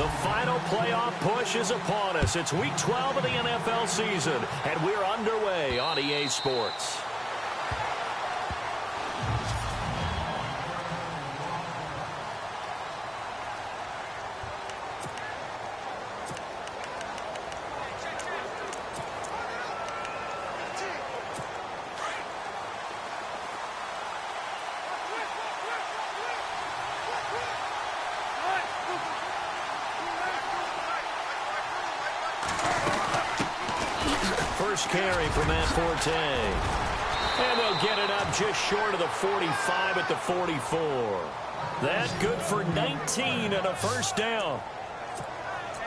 The final playoff push is upon us. It's Week 12 of the NFL season, and we're underway on EA Sports. First carry for Matt Forte. And they'll get it up just short of the 45 at the 44. That good for 19 and a first down.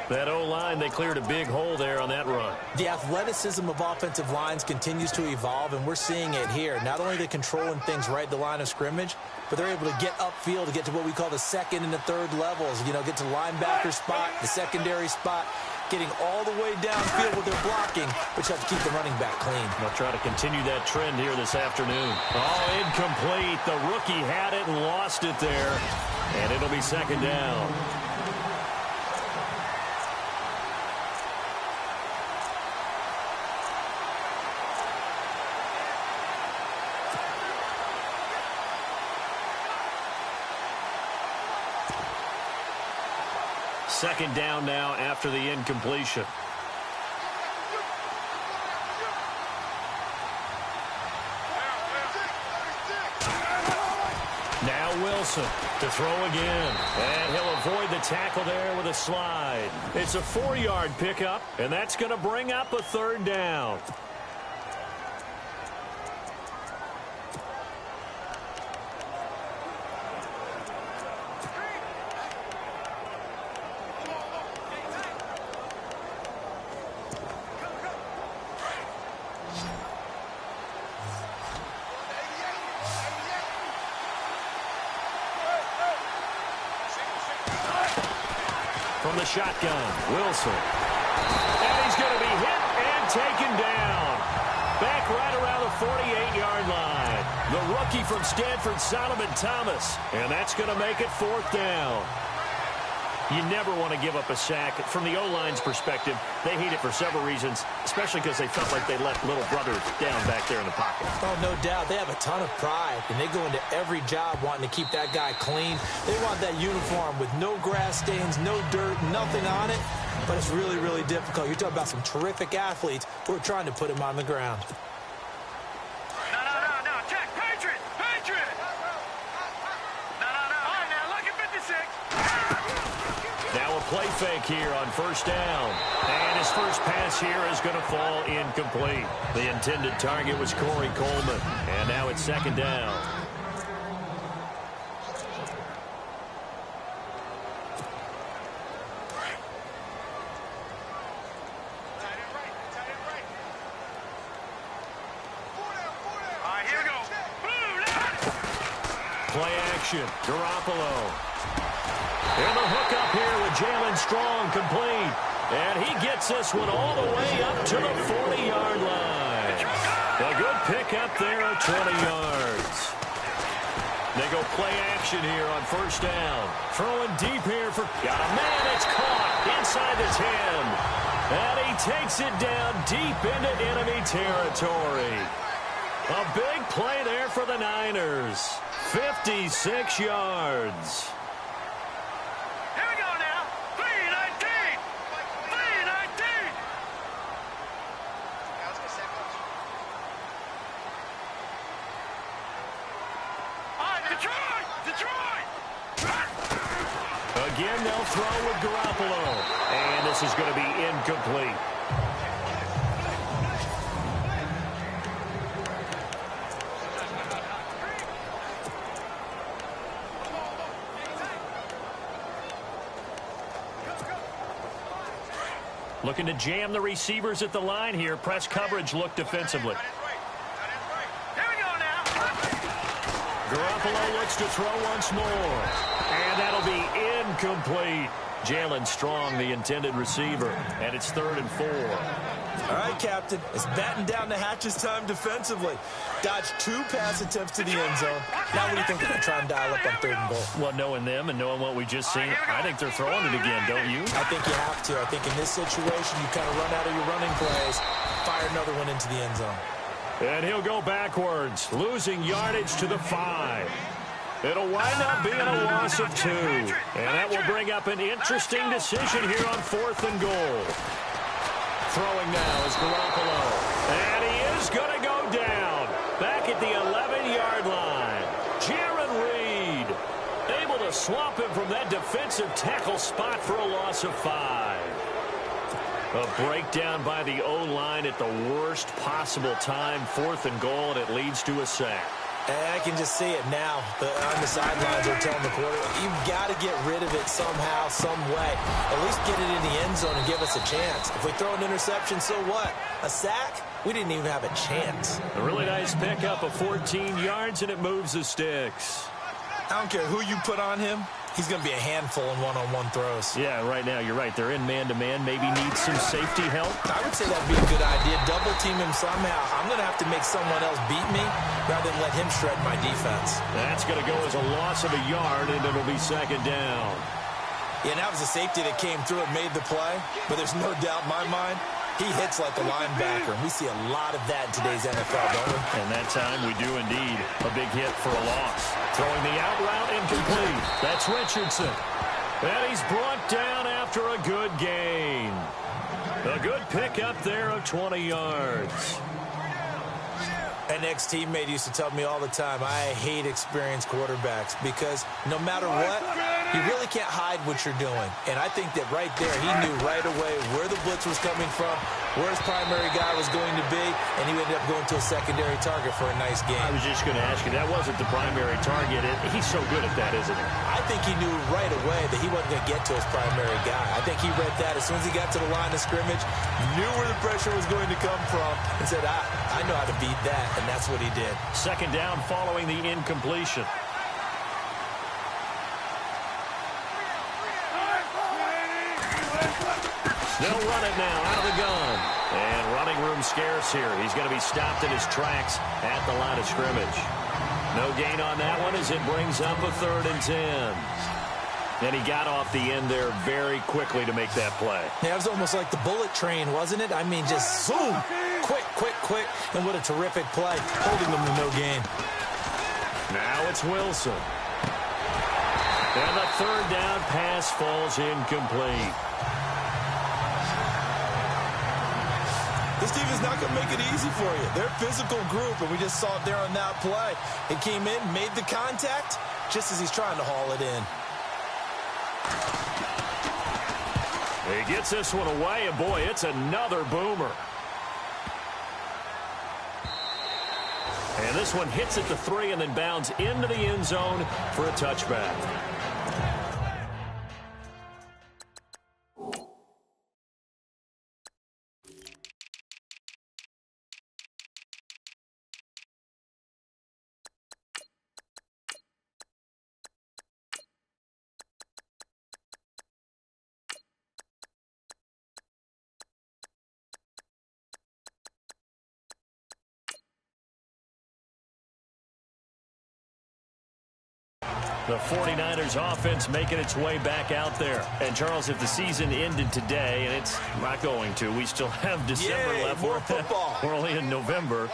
That O-line, they cleared a big hole there on that run. The athleticism of offensive lines continues to evolve, and we're seeing it here. Not only are they controlling things right at the line of scrimmage, but they're able to get upfield to get to what we call the second and the third levels. You know, get to linebacker spot, the secondary spot, getting all the way downfield with their blocking, which helps keep the running back clean. They'll try to continue that trend here this afternoon. Oh, incomplete. The rookie had it and lost it there, and it'll be second down. Second down now after the incompletion. Now Wilson to throw again. And he'll avoid the tackle there with a slide. It's a 4-yard pickup, and that's going to bring up a third down. From the shotgun, Wilson. And he's going to be hit and taken down. Back right around the 48-yard line. The rookie from Stanford, Solomon Thomas. And that's going to make it fourth down. You never want to give up a sack. From the O-line's perspective, they hate it for several reasons, especially because they felt like they let little brother down back there in the pocket. Oh, no doubt. They have a ton of pride, and they go into every job wanting to keep that guy clean. They want that uniform with no grass stains, no dirt, nothing on it, but it's really, really difficult. You're talking about some terrific athletes who are trying to put him on the ground. No, check, Patriot! No. All right, now, look at 56. Now a play fake here on first down. And his first pass here is going to fall incomplete. The intended target was Corey Coleman. And now it's second down. All right, here we go. Play action. Garoppolo. And the hook up here with Jalen Strong complete. And he gets this one all the way up to the 40-yard line. A good pickup there at 20 yards. They go play action here on first down. Throwing deep here for... Got a man. It's caught inside the 10. And he takes it down deep into enemy territory. A big play there for the Niners. 56 yards. Again, they'll throw with Garoppolo. And this is going to be incomplete. Looking to jam the receivers at the line here. Press coverage look defensively. Garoppolo looks to throw once more. And that'll be incomplete. Jalen Strong, the intended receiver. And it's 3rd and 4. All right, Captain. It's batten down the hatches time defensively. Dodged 2 pass attempts to the end zone. Now what do you think they're going to try and dial up on 3rd and goal? Well, knowing them and knowing what we just seen, I think they're throwing it again, don't you? I think you have to. I think in this situation, you kind of run out of your running plays, fire another one into the end zone. And he'll go backwards, losing yardage to the 5. It'll wind up being a loss of 2. And that will bring up an interesting decision here on 4th and goal. Throwing now is Garoppolo. And he is going to go down. Back at the 11-yard line. Jaron Reed able to swamp him from that defensive tackle spot for a loss of 5. A breakdown by the O-line at the worst possible time. 4th and goal, and it leads to a sack. I can just see it now. On the sidelines, they're telling the quarterback, you've got to get rid of it somehow, some way. At least get it in the end zone and give us a chance. If we throw an interception, so what? A sack? We didn't even have a chance. A really nice pickup of 14 yards, and it moves the sticks. I don't care who you put on him. He's going to be a handful in one-on-one throws. Yeah, right now, you're right. They're in man-to-man. Maybe need some safety help. I would say that would be a good idea. Double team him somehow. I'm going to have to make someone else beat me rather than let him shred my defense. That's going to go as a loss of a yard, and it'll be 2nd down. Yeah, and that was a safety that came through and made the play. But there's no doubt in my mind, he hits like a linebacker. And we see a lot of that in today's NFL, don't we? And that time we do indeed. A big hit for a loss. Throwing the out route incomplete. That's Richardson. And he's brought down after a good gain. A good pickup there of 20 yards. An ex-teammate used to tell me all the time, I hate experienced quarterbacks because no matter what, you really can't hide what you're doing. And I think that right there, he knew right away where the blitz was coming from, where his primary guy was going to be, and he ended up going to a secondary target for a nice game. I was just going to ask you, that wasn't the primary target. He's so good at that, isn't he? I think he knew right away that he wasn't going to get to his primary guy. I think he read that as soon as he got to the line of scrimmage, knew where the pressure was going to come from, and said, I know how to beat that, and that's what he did. 2nd down following the incompletion. They'll run it now out of the gun. And running room scarce here. He's going to be stopped in his tracks at the line of scrimmage. No gain on that one as it brings up a 3rd and 10. And he got off the end there very quickly to make that play. Yeah, it was almost like the bullet train, wasn't it? I mean, just zoom, quick, quick, quick. And what a terrific play, holding them to no gain. Now it's Wilson. And the 3rd down pass falls incomplete. This team is not going to make it easy for you. They're a physical group, and we just saw it there on that play. It came in, made the contact, just as he's trying to haul it in. He gets this one away, and boy, it's another boomer. And this one hits at the 3 and then bounds into the end zone for a touchback. The 49ers offense making its way back out there. And, Charles, if the season ended today, and it's not going to, we still have December left. More football. We're only in November.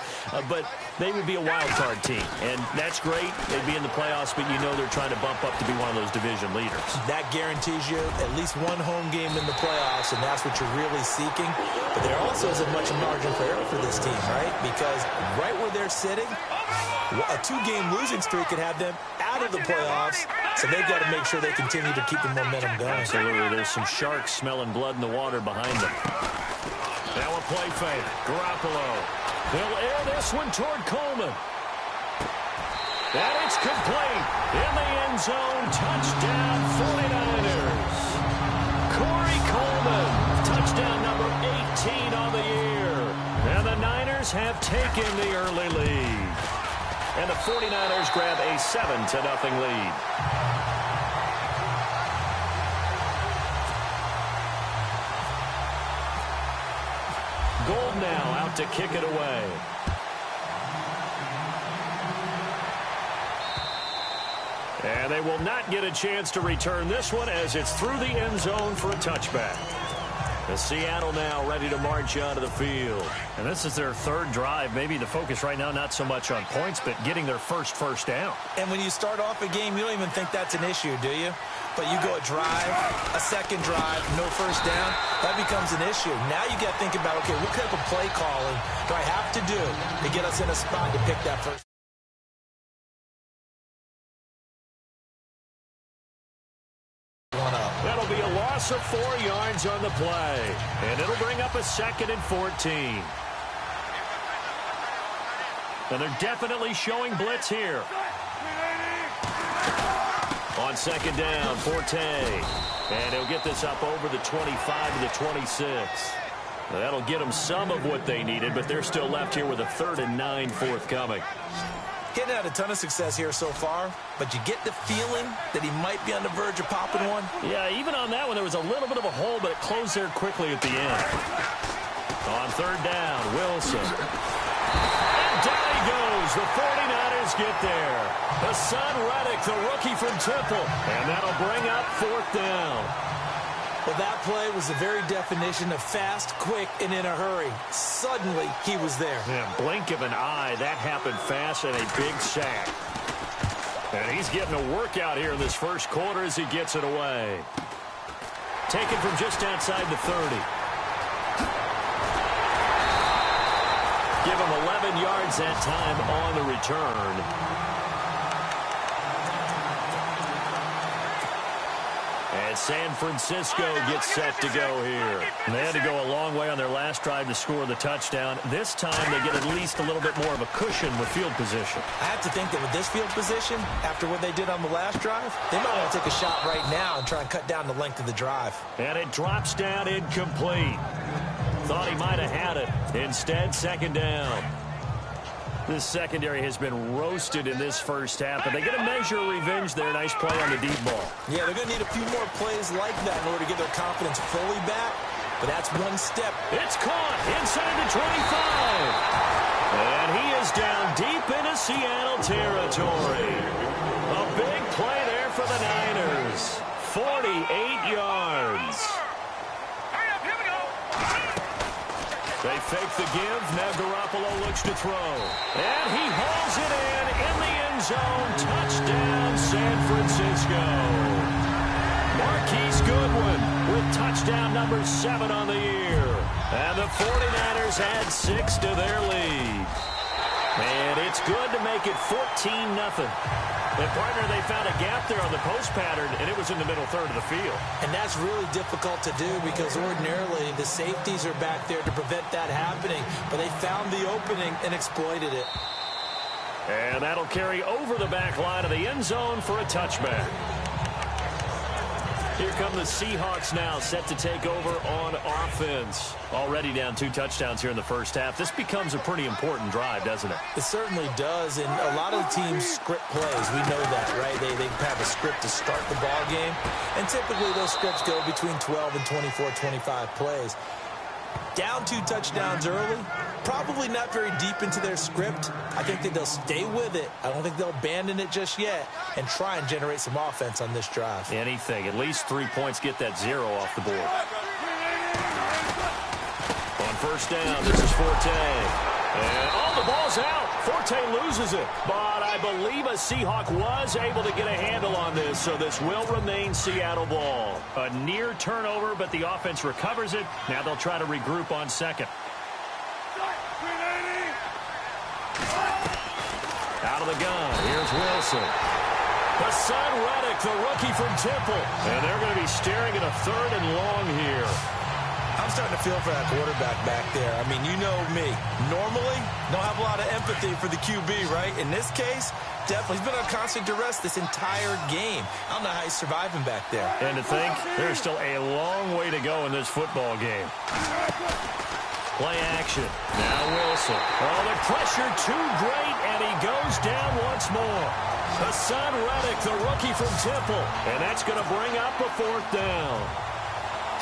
But they would be a wild card team. And that's great. They'd be in the playoffs, but you know they're trying to bump up to be one of those division leaders. That guarantees you at least one home game in the playoffs, and that's what you're really seeking. But there also isn't much margin for error for this team, right? Because right where they're sitting, a 2-game losing streak could have them out of the playoffs, so they've got to make sure they continue to keep the momentum going. Absolutely. There's some sharks smelling blood in the water behind them. Now a play fake. Garoppolo. They'll air this one toward Coleman. And it's complete. In the end zone. Touchdown 49ers. Corey Coleman. Touchdown number 18 on the year. And the Niners have taken the early lead. And the 49ers grab a 7-0 lead. Gold now out to kick it away. And they will not get a chance to return this one as it's through the end zone for a touchback. The Seattle now ready to march onto the field. And this is their third drive. Maybe the focus right now not so much on points, but getting their first down. And when you start off a game, you don't even think that's an issue, do you? But you go a drive, a second drive, no first down, that becomes an issue. Now you got to think about, okay, what type of play calling do I have to do to get us in a spot to pick that first one up? That'll be a loss of 4 yards on the play. And it'll bring up a 2nd and 14. And they're definitely showing blitz here. On 2nd down, Forte. And he'll get this up over the 25 to the 26. That'll get them some of what they needed, but they're still left here with a 3rd and 9 forthcoming. Getting had a ton of success here so far, but you get the feeling that he might be on the verge of popping one. Yeah, even on that one, there was a little bit of a hole, but it closed there quickly at the end. On 3rd down, Wilson. And down he goes. The 49ers get there. Hassan Reddick, the rookie from Temple. And that'll bring up 4th down. Well, that play was the very definition of fast, quick, and in a hurry. Suddenly, he was there. Yeah, blink of an eye. That happened fast and a big sack. And he's getting a workout here in this first quarter as he gets it away. Taken from just outside the 30. Give him 11 yards that time on the return. And San Francisco gets set to go here. And they had to go a long way on their last drive to score the touchdown. This time they get at least a little bit more of a cushion with field position. I have to think that with this field position, after what they did on the last drive, they might want to take a shot right now and try and cut down the length of the drive. And it drops down incomplete. Thought he might have had it. Instead, 2nd down. This secondary has been roasted in this first half, but they get a measure of revenge there. Nice play on the deep ball. Yeah, they're going to need a few more plays like that in order to get their confidence fully back, but that's one step. It's caught inside the 25. And he is down deep into Seattle territory. A big play there for the Niners. 48 yards. They fake the give. Now Garoppolo looks to throw. And he hauls it in the end zone. Touchdown, San Francisco. Marquise Goodwin with touchdown number 7 on the year. And the 49ers add 6 to their lead. And it's good to make it 14-0. And, partner, they found a gap there on the post pattern, and it was in the middle third of the field. And that's really difficult to do because ordinarily the safeties are back there to prevent that happening. But they found the opening and exploited it. And that'll carry over the back line of the end zone for a touchback. Here come the Seahawks now, set to take over on offense. Already down 2 touchdowns here in the first half. This becomes a pretty important drive, doesn't it? It certainly does, and a lot of the teams script plays. We know that, right? They have a script to start the ball game, and typically those scripts go between 12 and 24, 25 plays. Down 2 touchdowns early, probably not very deep into their script. I think that they'll stay with it. I don't think they'll abandon it just yet and try and generate some offense on this drive. Anything. At least 3 points, get that 0 off the board. On 1st down, this is Forte. And, the ball's out. Forte loses it. But I believe a Seahawk was able to get a handle on this, so this will remain Seattle ball. A near turnover, but the offense recovers it. Now they'll try to regroup on 2nd. Out of the gun, here's Wilson. Hassan Reddick, the rookie from Temple. And they're going to be staring at a 3rd and long here. I'm starting to feel for that quarterback back there. I mean, you know me. Normally, don't have a lot of empathy for the QB, right? In this case, definitely. He's been on constant duress this entire game. I don't know how he's surviving back there. And to think, there's still a long way to go in this football game. Play action. Now Wilson. Oh, the pressure too great, and he goes down once more. Hassan Reddick, the rookie from Temple. And that's going to bring up a 4th down.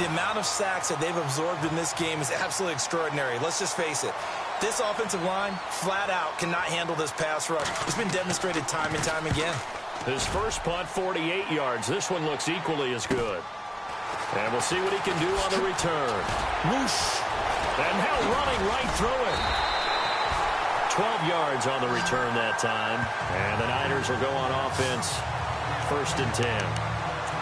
The amount of sacks that they've absorbed in this game is absolutely extraordinary. Let's just face it. This offensive line, flat out, cannot handle this pass rush. It's been demonstrated time and time again. His first punt, 48 yards. This one looks equally as good. And we'll see what he can do on the return. Whoosh. And now running right through it. 12 yards on the return that time. And the Niners will go on offense. 1st and 10.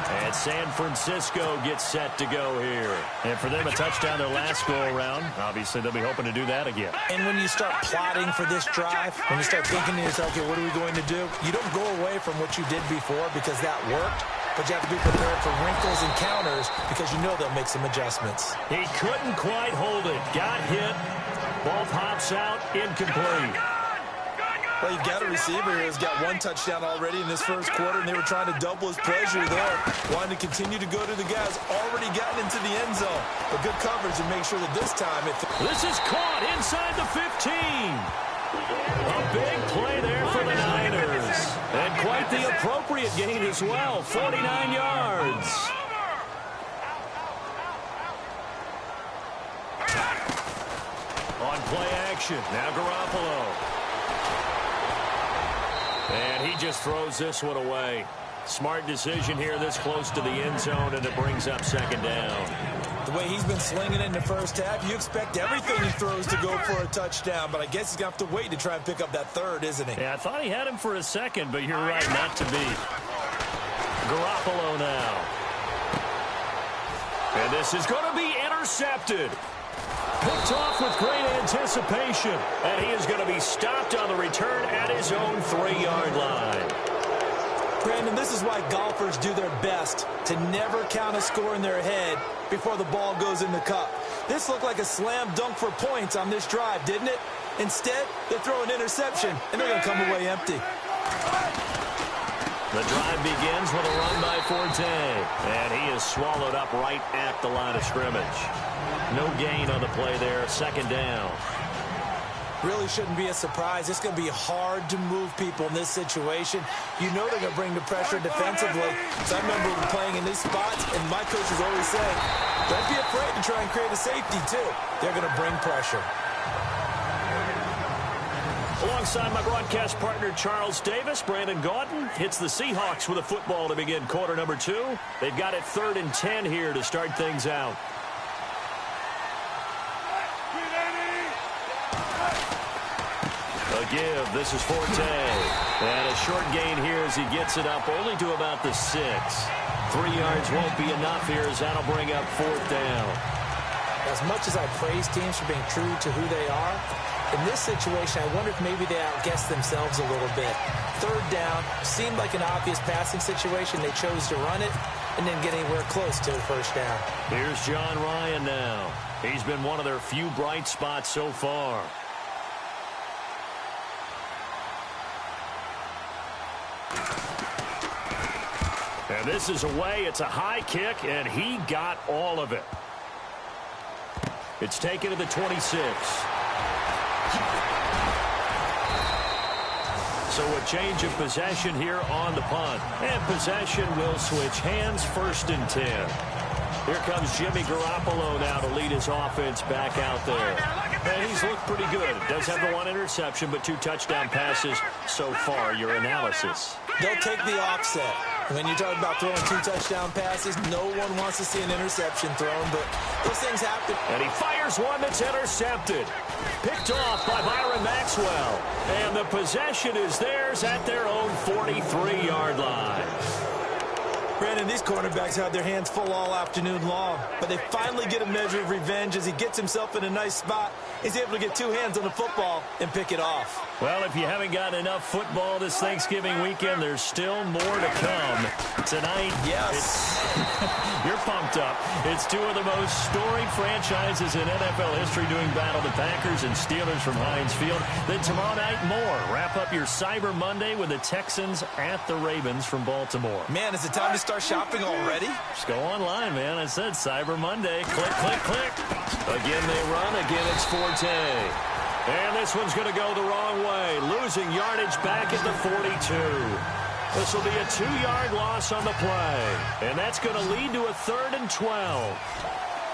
And San Francisco gets set to go here. And for them, a touchdown their last go-around. Obviously, they'll be hoping to do that again. And when you start plotting for this drive, when you start thinking to yourself, okay, what are we going to do? You don't go away from what you did before because that worked. But you have to be prepared for wrinkles and counters because you know they'll make some adjustments. He couldn't quite hold it. Got hit. Ball pops out. Incomplete. Well, you've got a receiver who's got 1 touchdown already in this first quarter, and they were trying to double his pleasure there. Wanting to continue to go to the guys already gotten into the end zone. But good coverage and make sure that this time This is caught inside the 15. A big play there for the Niners. And quite the appropriate gain as well. 49 yards. On play action. Now Garoppolo. And he just throws this one away. Smart decision here this close to the end zone, and it brings up 2nd down. The way he's been slinging it in the first half, you expect everything he throws to go for a touchdown, but I guess he's going to have to wait to try and pick up that 3rd, isn't he? Yeah, I thought he had him for a second, but you're right, not to be. Garoppolo now. And this is going to be intercepted. Picked off with great anticipation. And he is going to be stopped on the return at his own 3-yard line. Brandon, this is why golfers do their best to never count a score in their head before the ball goes in the cup. This looked like a slam dunk for points on this drive, didn't it? Instead, they throw an interception, and they're going to come away empty. The drive begins with a run by Forte. And he is swallowed up right at the line of scrimmage. No gain on the play there. 2nd down. Really shouldn't be a surprise. It's going to be hard to move people in this situation. You know they're going to bring the pressure defensively. So I remember playing in these spots, and my coach was always saying, don't be afraid to try and create a safety, too. They're going to bring pressure. Alongside my broadcast partner, Charles Davis, Brandon Gaudin hits the Seahawks with a football to begin quarter number 2. They've got it 3rd and 10 here to start things out. A give. This is Forte. And a short gain here as he gets it up only to about the 6. 3 yards won't be enough here as that'll bring up 4th down. As much as I praise teams for being true to who they are, in this situation, I wonder if maybe they outguessed themselves a little bit. 3rd down seemed like an obvious passing situation. They chose to run it and didn't get anywhere close to the 1st down. Here's John Ryan now. He's been one of their few bright spots so far. And this is away. It's a high kick, and he got all of it. It's taken to the 26. So a change of possession here on the punt. And possession will switch hands. 1st and 10. Here comes Jimmy Garoppolo now to lead his offense back out there. And he's looked pretty good. Does have the 1 interception, but 2 touchdown passes so far. Your analysis. They'll take the offset. When you talk about throwing 2 touchdown passes, no one wants to see an interception thrown, but those things happen. And he fires one that's intercepted. Picked off by Byron Maxwell. And the possession is theirs at their own 43-yard line. Brandon, these cornerbacks had their hands full all afternoon long, but they finally get a measure of revenge as he gets himself in a nice spot. He's able to get 2 hands on the football and pick it off. Well, if you haven't gotten enough football this Thanksgiving weekend, there's still more to come. Tonight, yes. You're pumped up. It's 2 of the most storied franchises in NFL history doing battle, the Packers and Steelers from Heinz Field. Then tomorrow night, more. Wrap up your Cyber Monday with the Texans at the Ravens from Baltimore. Man, is it time to start shopping already? Just go online, man. I said Cyber Monday. Click, click, click. Again, they run. Again, it's Forte. And this one's going to go the wrong way. Losing yardage back at the 42. This will be a 2-yard loss on the play. And that's going to lead to a 3rd and 12.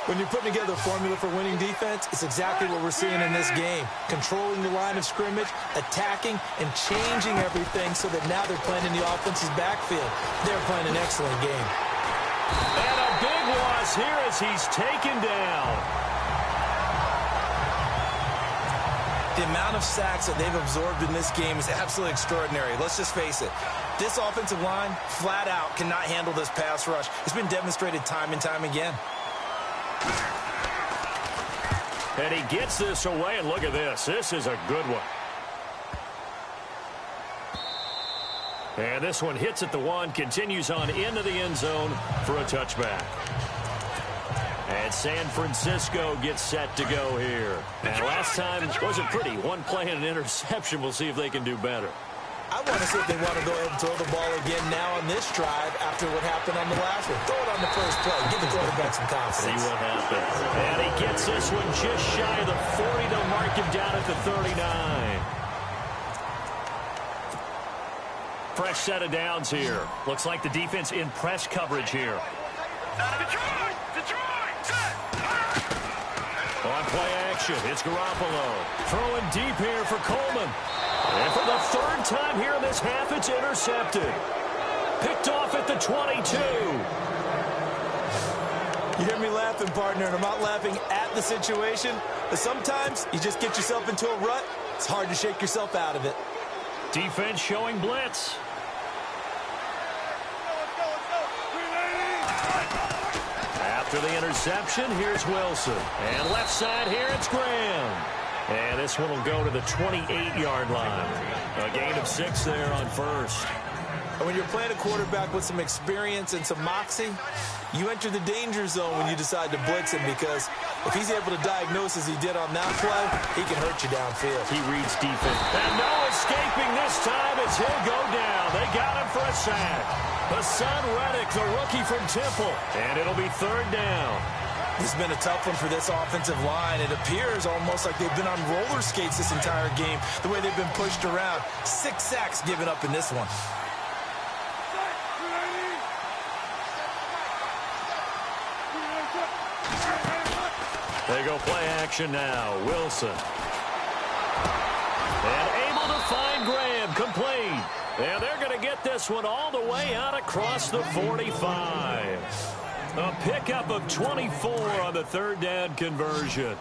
When you're putting together a formula for winning defense, it's exactly what we're seeing in this game. Controlling the line of scrimmage, attacking, and changing everything so that now they're playing in the offense's backfield. They're playing an excellent game. And a big loss here as he's taken down. The amount of sacks that they've absorbed in this game is absolutely extraordinary. Let's just face it. This offensive line, flat out, cannot handle this pass rush. It's been demonstrated time and time again. And he gets this away, and look at this. This is a good one. And this one hits at the 1, continues on into the end zone for a touchback. And San Francisco gets set to go here. And last time wasn't pretty. 1 play and an interception. We'll see if they can do better. I want to see if they want to go ahead and throw the ball again now on this drive after what happened on the last one. Throw it on the first play. Give the quarterback some confidence. See what happens. And he gets this one just shy of the 40. They'll mark him down at the 39. Fresh set of downs here. Looks like the defense in press coverage here. Detroit! Set! On play action, it's Garoppolo. Throwing deep here for Coleman. And for the 3rd time here in this half, it's intercepted. Picked off at the 22. You hear me laughing, partner, and I'm not laughing at the situation, but sometimes you just get yourself into a rut. It's hard to shake yourself out of it. Defense showing blitz. After the interception, here's Wilson. And left side here, it's Graham. And this one will go to the 28-yard line. A gain of 6 there on first. And when you're playing a quarterback with some experience and some moxie, you enter the danger zone when you decide to blitz him, because if he's able to diagnose as he did on that play, he can hurt you downfield. He reads defense. And no escaping this time as he'll go down. They got him for a sack. Hassan Reddick, the rookie from Temple. And it'll be 3rd down. This has been a tough one for this offensive line. It appears almost like they've been on roller skates this entire game, the way they've been pushed around. 6 sacks given up in this one. They go play action now. Wilson. And able to find Graham. Complete. And they're going to get this one all the way out across the 45. A pickup of 24 on the 3rd down conversion.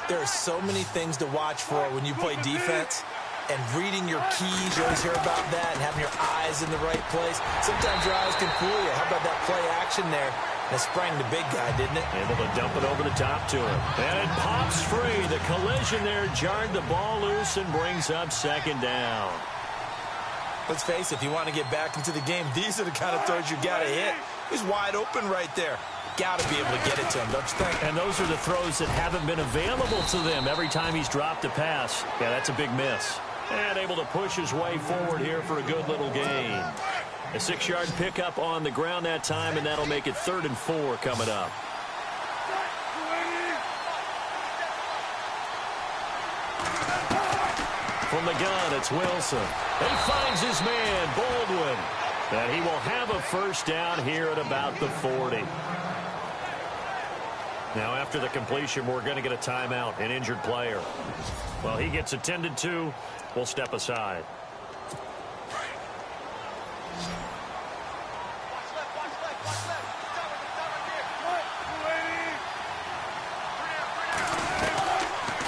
There are so many things to watch for when you play defense. And reading your keys, you always hear about that, and having your eyes in the right place. Sometimes your eyes can fool you. How about that play action there? That sprang the big guy, didn't it? Able to dump it over the top to him. And it pops free. The collision there jarred the ball loose and brings up 2nd down. Let's face it, if you want to get back into the game, these are the kind of throws you got to hit. He's wide open right there. Got to be able to get it to him, don't you think? And those are the throws that haven't been available to them every time he's dropped a pass. Yeah, that's a big miss. And able to push his way forward here for a good little gain. A 6-yard pickup on the ground that time, and that'll make it 3rd and 4 coming up. From the gun, it's Wilson. He finds his man, Baldwin. And he will have a 1st down here at about the 40. Now, after the completion, we're going to get a timeout, an injured player. Well, he gets attended to. We'll step aside.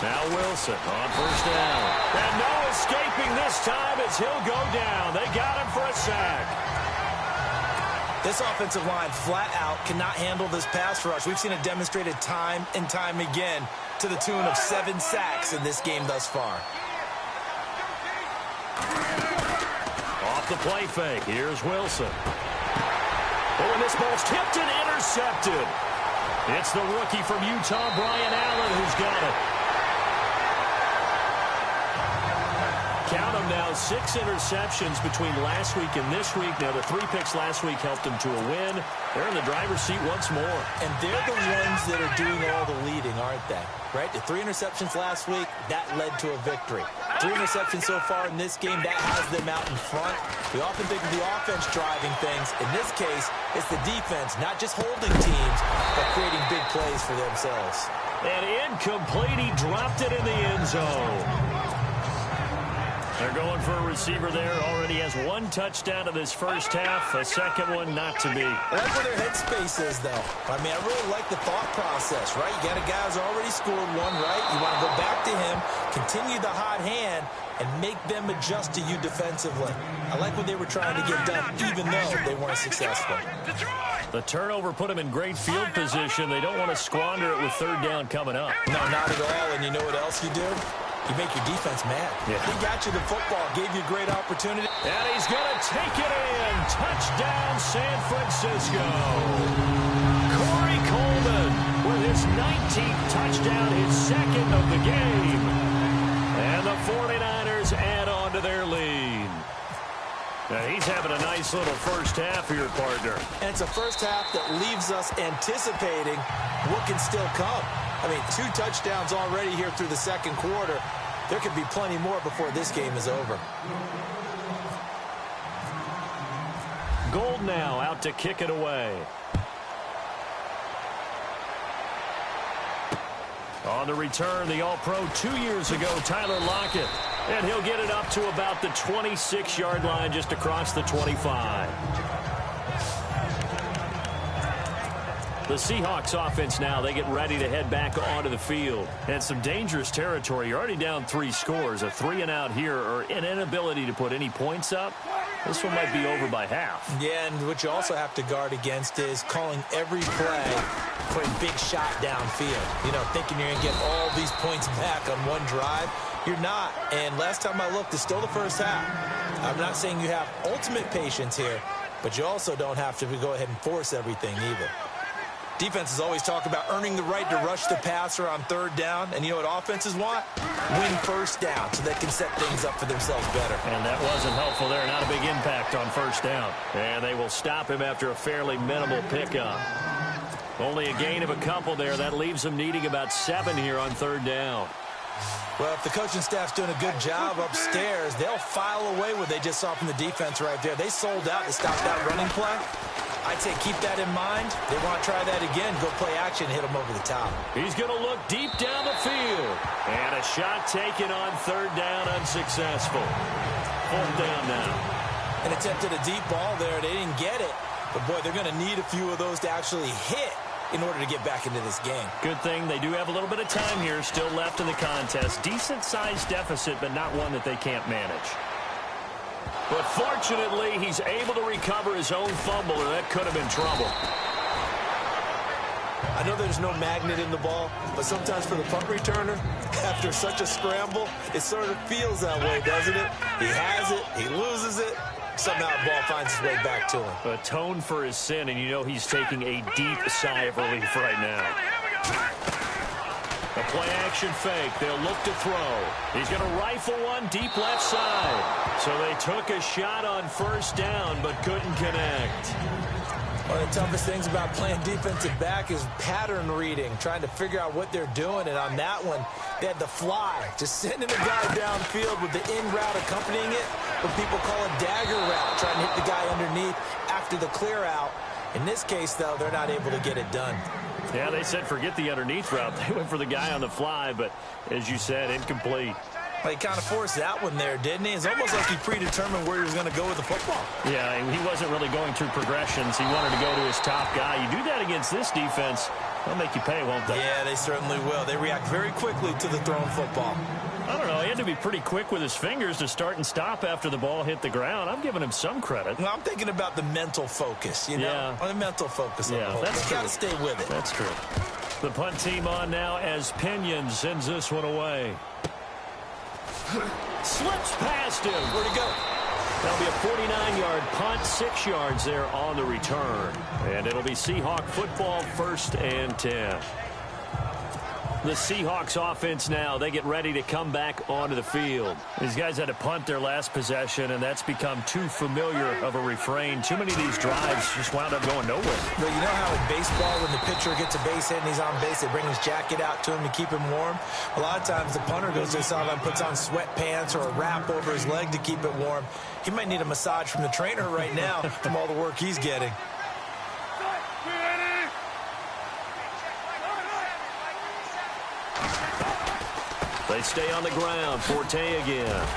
Now Wilson on 1st down. And no escaping this time as he'll go down. They got him for a sack. This offensive line flat out cannot handle this pass rush. We've seen it demonstrated time and time again to the tune of 7 sacks in this game thus far. Off the play fake. Here's Wilson. Oh, and this ball's tipped and intercepted. It's the rookie from Utah, Brian Allen, who's got it. Count them now, has 6 interceptions between last week and this week. Now, the 3 picks last week helped them to a win. They're in the driver's seat once more. And they're the ones that are doing all the leading, aren't they? Right? The 3 interceptions last week, that led to a victory. 3 interceptions so far in this game, that has them out in front. We often think of the offense driving things. In this case, it's the defense, not just holding teams, but creating big plays for themselves. And incomplete, he dropped it in the end zone. They're going for a receiver there. Already has 1 touchdown in this first half. A second one not to be. I like where their headspace is, though. I mean, I really like the thought process, right? You got a guy who's already scored 1, right? You want to go back to him, continue the hot hand, and make them adjust to you defensively. I like what they were trying to get done, even though they weren't successful. The turnover put them in great field position. They don't want to squander it with 3rd down coming up. No, not at all. And you know what else you do? You make your defense mad. Yeah. He got you the football, gave you a great opportunity. And he's going to take it in. Touchdown, San Francisco. Corey Coleman with his 19th touchdown, his 2nd of the game. And the 49ers add on to their lead. Now, he's having a nice little first half here, partner. And it's a first half that leaves us anticipating what can still come. I mean, 2 touchdowns already here through the 2nd quarter. There could be plenty more before this game is over. Gold now out to kick it away. On the return, the All-Pro 2 years ago, Tyler Lockett. And he'll get it up to about the 26-yard line, just across the 25. The Seahawks offense now, they get ready to head back onto the field. And some dangerous territory. You're already down 3 scores. A 3-and-out here, or an inability to put any points up. This one might be over by half. Yeah, and what you also have to guard against is calling every play for a big shot downfield. You know, thinking you're going to get all these points back on one drive. You're not. And last time I looked, it's still the first half. I'm not saying you have ultimate patience here, but you also don't have to go ahead and force everything either. Defenses always talk about earning the right to rush the passer on 3rd down. And you know what offenses want? Win 1st down so they can set things up for themselves better. And that wasn't helpful there. Not a big impact on 1st down. And they will stop him after a fairly minimal pickup. Only a gain of a couple there. That leaves them needing about 7 here on 3rd down. Well, if the coaching staff's doing a good job upstairs, they'll file away what they just saw from the defense right there. They sold out to stop that running play. I'd say keep that in mind. They want to try that again, go play action, hit them over the top. He's going to look deep down the field. And a shot taken on 3rd down, unsuccessful. 4th down now. And attempted a deep ball there. They didn't get it. But, boy, they're going to need a few of those to actually hit in order to get back into this game. Good thing they do have a little bit of time here still left in the contest. Decent-sized deficit, but not one that they can't manage. But fortunately, he's able to recover his own fumble, or that could have been trouble. I know there's no magnet in the ball, but sometimes for the punt returner, after such a scramble, it sort of feels that way, doesn't it? He has it, he loses it, somehow the ball finds its way back to him. Atone for his sin, and you know he's taking a deep sigh of relief right now. A play-action fake. They'll look to throw. He's going to rifle one deep left side. So they took a shot on 1st down, but couldn't connect. One of the toughest things about playing defensive back is pattern reading, trying to figure out what they're doing. And on that one, they had the fly, just sending a guy downfield with the in route accompanying it, what people call a dagger route, trying to hit the guy underneath after the clear out. In this case, though, they're not able to get it done. Yeah, they said forget the underneath route. They went for the guy on the fly, but as you said, incomplete. Well, he kind of forced that one there, didn't he? It's almost like he predetermined where he was going to go with the football. Yeah, he wasn't really going through progressions. He wanted to go to his top guy. You do that against this defense, they'll make you pay, won't they? Yeah, they certainly will. They react very quickly to the thrown football. I don't know. He had to be pretty quick with his fingers to start and stop after the ball hit the ground. I'm giving him some credit. Well, I'm thinking about the mental focus, you know? Yeah. On the mental focus of the whole that's thing. true. Got to stay with it. That's true. The punt team on now as Pinion sends this one away. Slips past him. Where'd he go? That'll be a 49-yard punt, 6 yards there on the return. And it'll be Seahawk football, 1st and 10. The Seahawks offense now, they get ready to come back onto the field. These guys had to punt their last possession, and that's become too familiar of a refrain. Too many of these drives just wound up going nowhere. But you know how in baseball, when the pitcher gets a base hit and he's on base, they bring his jacket out to him to keep him warm? A lot of times the punter goes to the sideline, puts on sweatpants or a wrap over his leg to keep it warm. He might need a massage from the trainer right now from all the work he's getting. They stay on the ground. Forte again.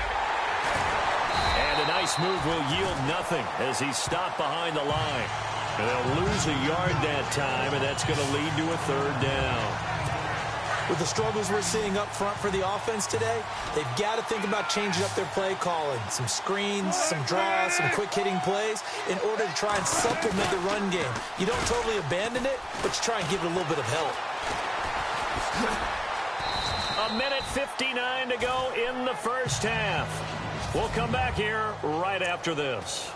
And a nice move will yield nothing as he's stopped behind the line. And they'll lose a yard that time, and that's going to lead to a third down. With the struggles we're seeing up front for the offense today, they've got to think about changing up their play calling. Some screens, some draws, some quick-hitting plays in order to try and supplement the run game. You don't totally abandon it, but you try and give it a little bit of help. A minute 59 to go in the first half. We'll come back here right after this.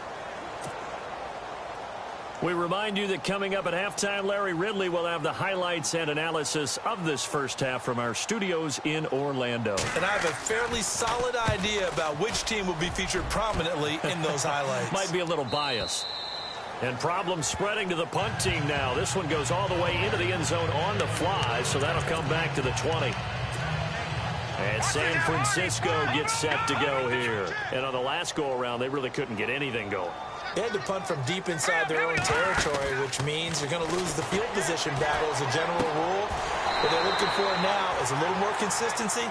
We remind you that coming up at halftime, Larry Ridley will have the highlights and analysis of this first half from our studios in Orlando. And I have a fairly solid idea about which team will be featured prominently in those highlights. Might be a little biased. And problems spreading to the punt team now. This one goes all the way into the end zone on the fly, so that'll come back to the 20. And San Francisco gets set to go here. And on the last go-around, they really couldn't get anything going. They had to punt from deep inside their own territory, which means you're going to lose the field position battle as a general rule. What they're looking for now is a little more consistency,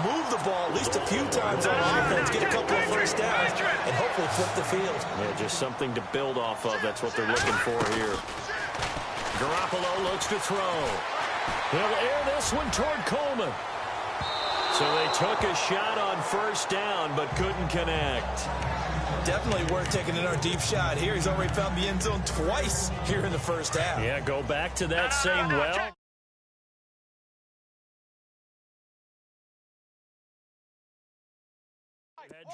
move the ball at least a few times on offense, get a couple of first downs, and hopefully flip the field. Yeah, just something to build off of. That's what they're looking for here. Garoppolo looks to throw. He'll air this one toward Coleman. So they took a shot on first down, but couldn't connect. Definitely worth taking another deep shot here. He's already found the end zone twice here in the first half. Yeah, go back to that same well. Had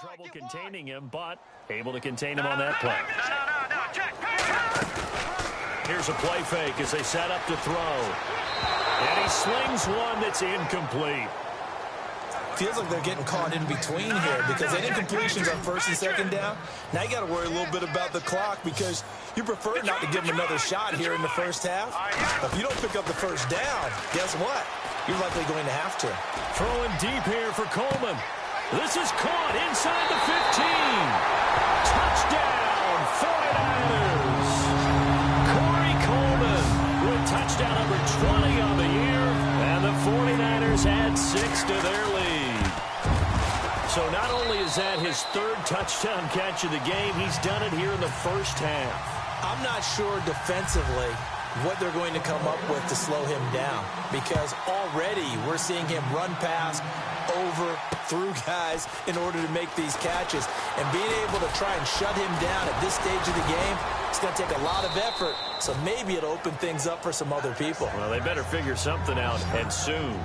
trouble containing him, but able to contain him on that play. No, check. Here's a play fake as they set up to throw. And he slings one that's incomplete. Feels like they're getting caught in between here because they did completions on first and second down. Now you got to worry a little bit about the clock because you prefer not to give them another shot here in the first half. But if you don't pick up the first down, guess what? You're likely going to have to. Throwing deep here for Coleman. This is caught inside the 15. Touchdown, 49ers. Corey Coleman with touchdown number 20 on the year. And the 49ers add 6 to their lead. So not only is that his third touchdown catch of the game, he's done it here in the first half. I'm not sure defensively what they're going to come up with to slow him down because already we're seeing him run past, over, through guys in order to make these catches. And being able to try and shut him down at this stage of the game, it's going to take a lot of effort. So maybe it'll open things up for some other people. Well, they better figure something out, and soon.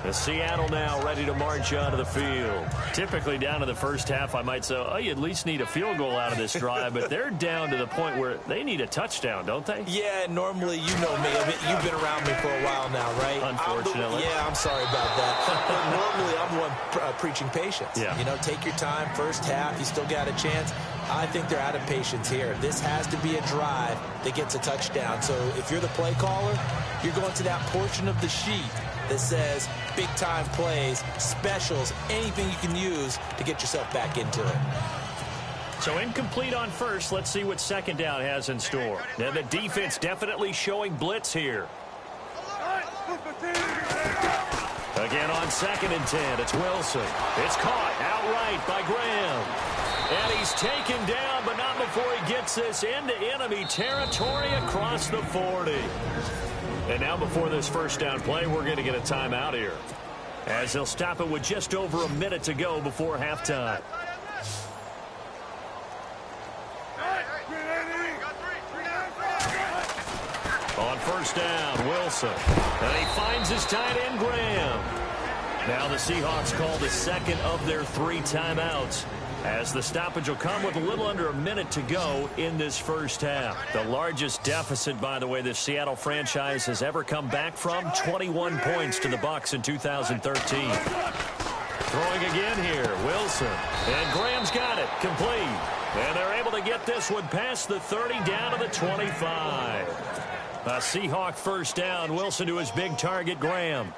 The Seattle now ready to march onto the field. Typically down to the first half, I might say, oh, you at least need a field goal out of this drive, but they're down to the point where they need a touchdown, don't they? Yeah, normally, you know me. You've been around me for a while now, right? Unfortunately. I'm sorry about that. But normally, I'm the one preaching patience. Yeah. You know, take your time, first half, you still got a chance. I think they're out of patience here. This has to be a drive that gets a touchdown. So if you're the play caller, you're going to that portion of the sheet that says big-time plays, specials, anything you can use to get yourself back into it. So incomplete on first. Let's see what second down has in store. Now the defense definitely showing blitz here. Again on 2nd and 10, it's Wilson. It's caught outright by Graham. And he's taken down, but not before he gets this into enemy territory across the 40. And now before this first down play, we're going to get a timeout here, as they'll stop it with just over a minute to go before halftime. On first down, Wilson. And he finds his tight end, Graham. Now the Seahawks call the second of their 3 timeouts. as the stoppage will come with a little under a minute to go in this first half. The largest deficit, by the way, the Seattle franchise has ever come back from, 21 points to the Bucs in 2013. Throwing again here, Wilson. And Graham's got it, complete. And they're able to get this one past the 30 down to the 25. A Seahawk first down. Wilson to his big target, Graham.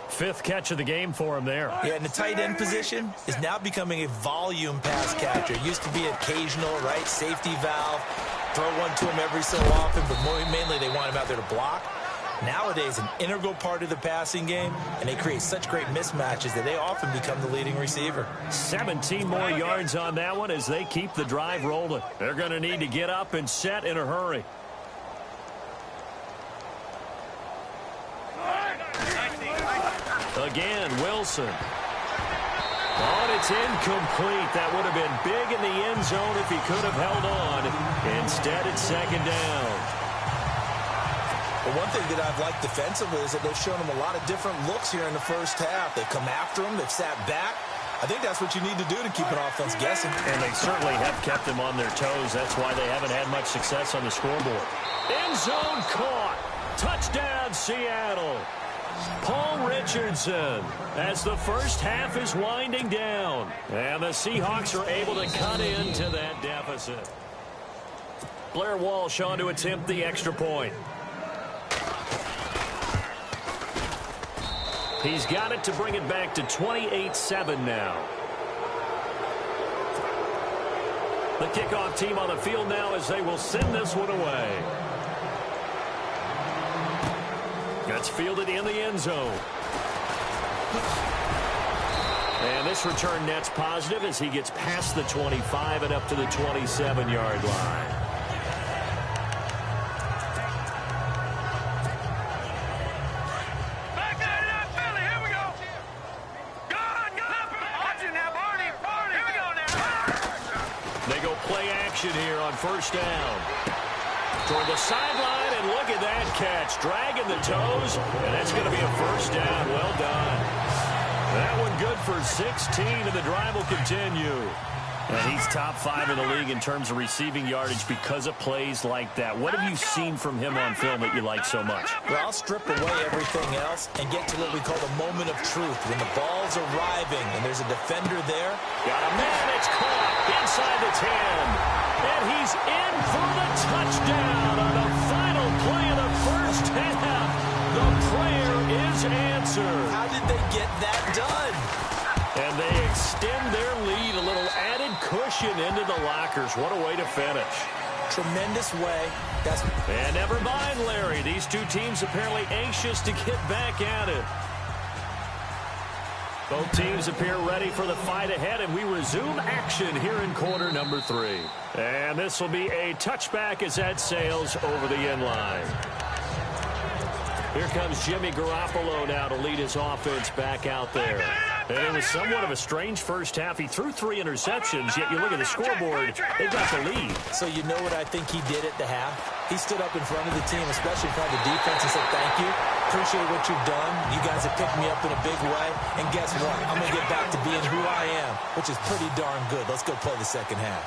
Fifth catch of the game for him there. Yeah, and the tight end position is now becoming a volume pass catcher. It used to be occasional, right? Safety valve. Throw one to him every so often, but mainly they want him out there to block. Nowadays, an integral part of the passing game, and they create such great mismatches that they often become the leading receiver. 17 more yards on that one as they keep the drive rolling. They're going to need to get up and set in a hurry. Again, Wilson. Oh, and it's incomplete. That would have been big in the end zone if he could have held on. Instead, it's second down. Well, one thing that I've liked defensively is that they've shown him a lot of different looks here in the first half. They've come after him. They've sat back. I think that's what you need to do to keep an offense guessing. And they certainly have kept them on their toes. That's why they haven't had much success on the scoreboard. End zone caught. Touchdown, Seattle. Paul Richardson as the first half is winding down. And the Seahawks are able to cut into that deficit. Blair Walsh on to attempt the extra point. He's got it to bring it back to 28-7 now. The kickoff team on the field now as they will send this one away. That's fielded in the end zone. And this return net's positive as he gets past the 25 and up to the 27-yard line. Back out of that belly. Here we go. Go on, go on. Watch it now, Barney. Here we go now. They go play action here on first down. Toward the sideline, and look at that catch. Dragging the toes, and that's going to be a first down. Well done. That one good for 16, and the drive will continue. And he's top 5 in the league in terms of receiving yardage because of plays like that. What have you seen from him on film that you like so much? Well, I'll strip away everything else and get to what we call the moment of truth. When the ball's arriving and there's a defender there. Got a man, it's caught inside the 10. And he's in for the touchdown on the final play of the first half. The prayer is answered. How did they get that done? And they extend their lead, a little added cushion into the lockers. What a way to finish. Tremendous way. And never mind, Larry. These two teams apparently anxious to get back at it. Both teams appear ready for the fight ahead, and we resume action here in quarter number 3. And this will be a touchback as that sails over the end line. Here comes Jimmy Garoppolo now to lead his offense back out there. And it was somewhat of a strange first half. He threw 3 interceptions, yet you look at the scoreboard, they got the lead. So you know what I think he did at the half? He stood up in front of the team, especially in front of the defense, and said, thank you. Appreciate what you've done. You guys have picked me up in a big way. And guess what? I'm going to get back to being who I am, which is pretty darn good. Let's go play the second half.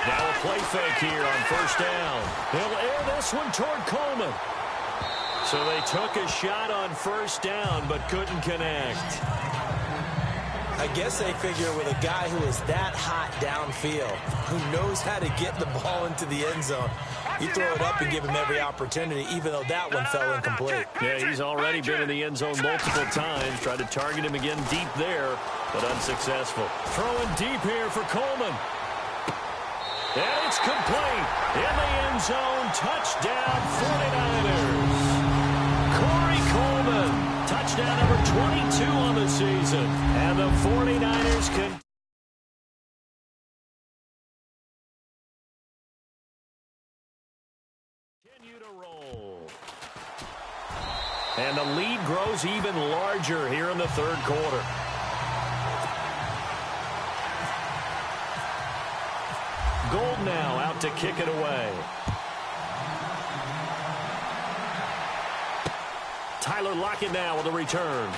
Now a play fake here on first down. He'll air this one toward Coleman. So they took a shot on first down, but couldn't connect. I guess they figure with a guy who is that hot downfield, who knows how to get the ball into the end zone, you throw it up and give him every opportunity, even though that one fell incomplete. Yeah, he's already been in the end zone multiple times. Tried to target him again deep there, but unsuccessful. Throwing deep here for Coleman. And it's complete. In the end zone, touchdown 49ers. Corey Coleman, touchdown number 22 on the season. And the 49ers can continue to roll. And the lead grows even larger here in the third quarter. Gold now out to kick it away. Tyler Lockett now with a return.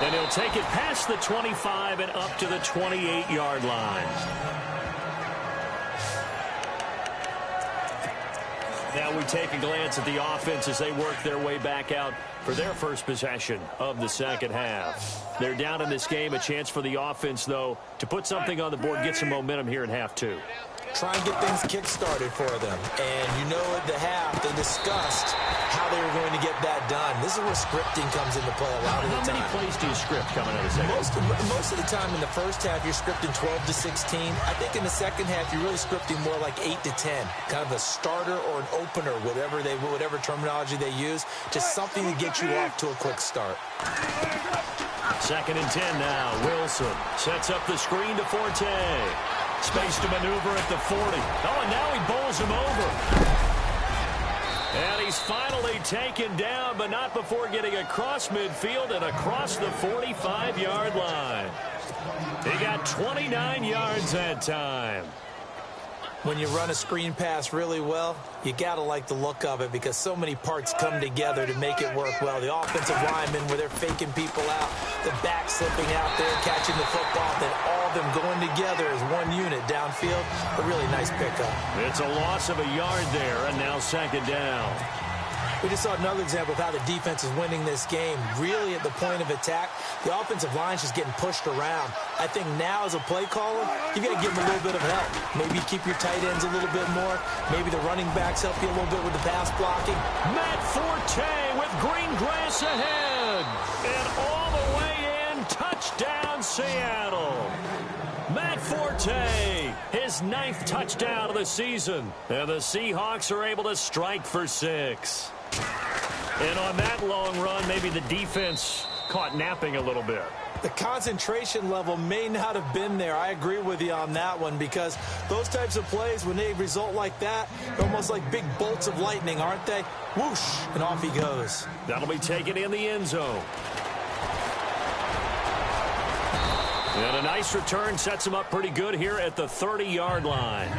And he'll take it past the 25 and up to the 28-yard line. Now we take a glance at the offense as they work their way back out for their first possession of the second half. They're down in this game. A chance for the offense, though, to put something on the board, get some momentum here in half two. Try and get things kick-started for them. And you know at the half, they discussed how they were going to get that done. This is where scripting comes into play a lot of the time. How many plays do you script coming out of the second? Most of the time in the first half, you're scripting 12 to 16. I think in the second half, you're really scripting more like 8 to 10. Kind of a starter or an opener, whatever terminology they use. Just something to get you off to a quick start. 2nd and 10 now. Wilson sets up the screen to Forte. Space to maneuver at the 40. Oh, and now he bowls him over. And he's finally taken down, but not before getting across midfield and across the 45-yard line. He got 29 yards that time. When you run a screen pass really well, you got to like the look of it because so many parts come together to make it work well. The offensive linemen, where they're faking people out, the back slipping out there, catching the football, then all of them going together as one unit downfield. A really nice pickup. It's a loss of a yard there, and now 2nd down. We just saw another example of how the defense is winning this game. Really at the point of attack, the offensive line is just getting pushed around. I think now as a play caller, you've got to give them a little bit of help. Maybe keep your tight ends a little bit more. Maybe the running backs help you a little bit with the pass blocking. Matt Forte with green grass ahead. And all the way in, touchdown Seattle. Matt Forte, his 9th touchdown of the season. And the Seahawks are able to strike for 6. And on that long run, maybe the defense caught napping a little bit. The concentration level may not have been there. I agree with you on that one because those types of plays, when they result like that, they're almost like big bolts of lightning, aren't they? Whoosh, and off he goes. That'll be taken in the end zone. And a nice return sets him up pretty good here at the 30-yard line.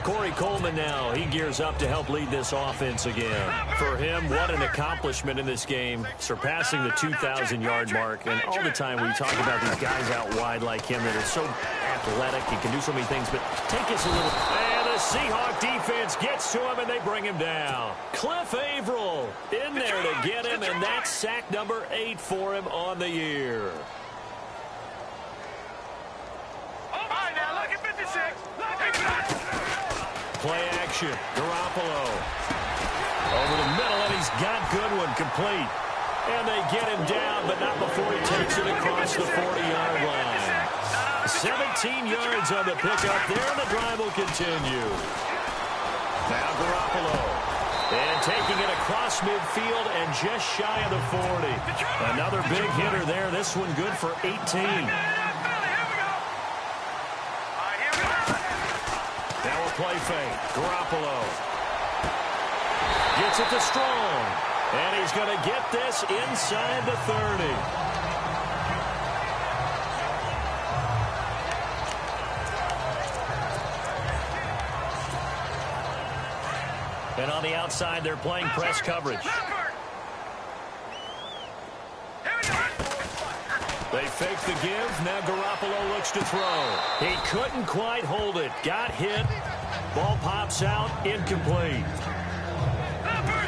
Corey Coleman now, he gears up to help lead this offense again. For him, what an accomplishment in this game, surpassing the 2,000-yard mark. And all the time we talk about these guys out wide like him that are so athletic and can do so many things, but take us a little... And the Seahawk defense gets to him, and they bring him down. Cliff Averill in there to get him, and that's sack number 8 for him on the year. All right, now look at 56. Play action. Garoppolo. Over the middle, and he's got Goodwin complete. And they get him down, but not before he takes it across the 40-yard line. 17 yards on the pickup there, and the drive will continue. Now Garoppolo. And taking it across midfield and just shy of the 40. Another big hitter there. This one good for 18. Play fake. Garoppolo gets it to Strong. And he's going to get this inside the 30. And on the outside, they're playing press coverage. They fake the give. Now Garoppolo looks to throw. He couldn't quite hold it. Got hit. Ball pops out, incomplete.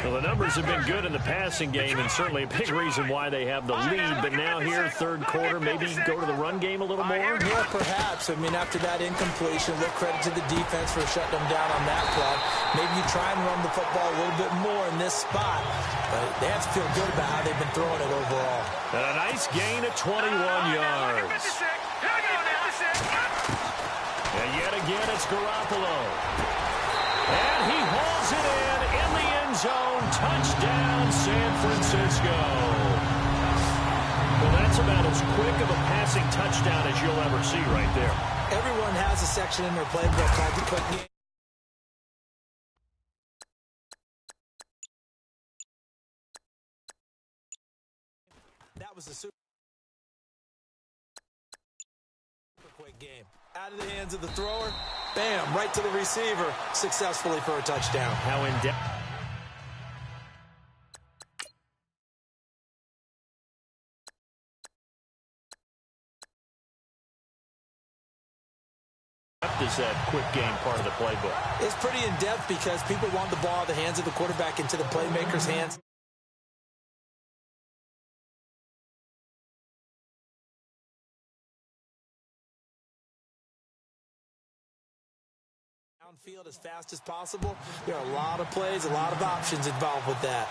Well, the numbers have been good in the passing game, and certainly a big reason why they have the lead. But now here, third quarter, maybe go to the run game a little more? Yeah, perhaps. I mean, after that incompletion, a little credit to the defense for shutting them down on that play. Maybe you try and run the football a little bit more in this spot. But they have to feel good about how they've been throwing it overall. And a nice gain of 21 yards. And yet again, it's Garoppolo. And he hauls it in the end zone. Touchdown, San Francisco. Well, that's about as quick of a passing touchdown as you'll ever see right there. Everyone has a section in their playbook called the quick game. That was a super quick game. Out of the hands of the thrower, bam, right to the receiver, successfully for a touchdown. How in-depth. in-depth is that quick game part of the playbook? It's pretty in-depth because people want the ball in the hands of the quarterback into the playmaker's hands. Downfield as fast as possible. There are a lot of plays, a lot of options involved with that.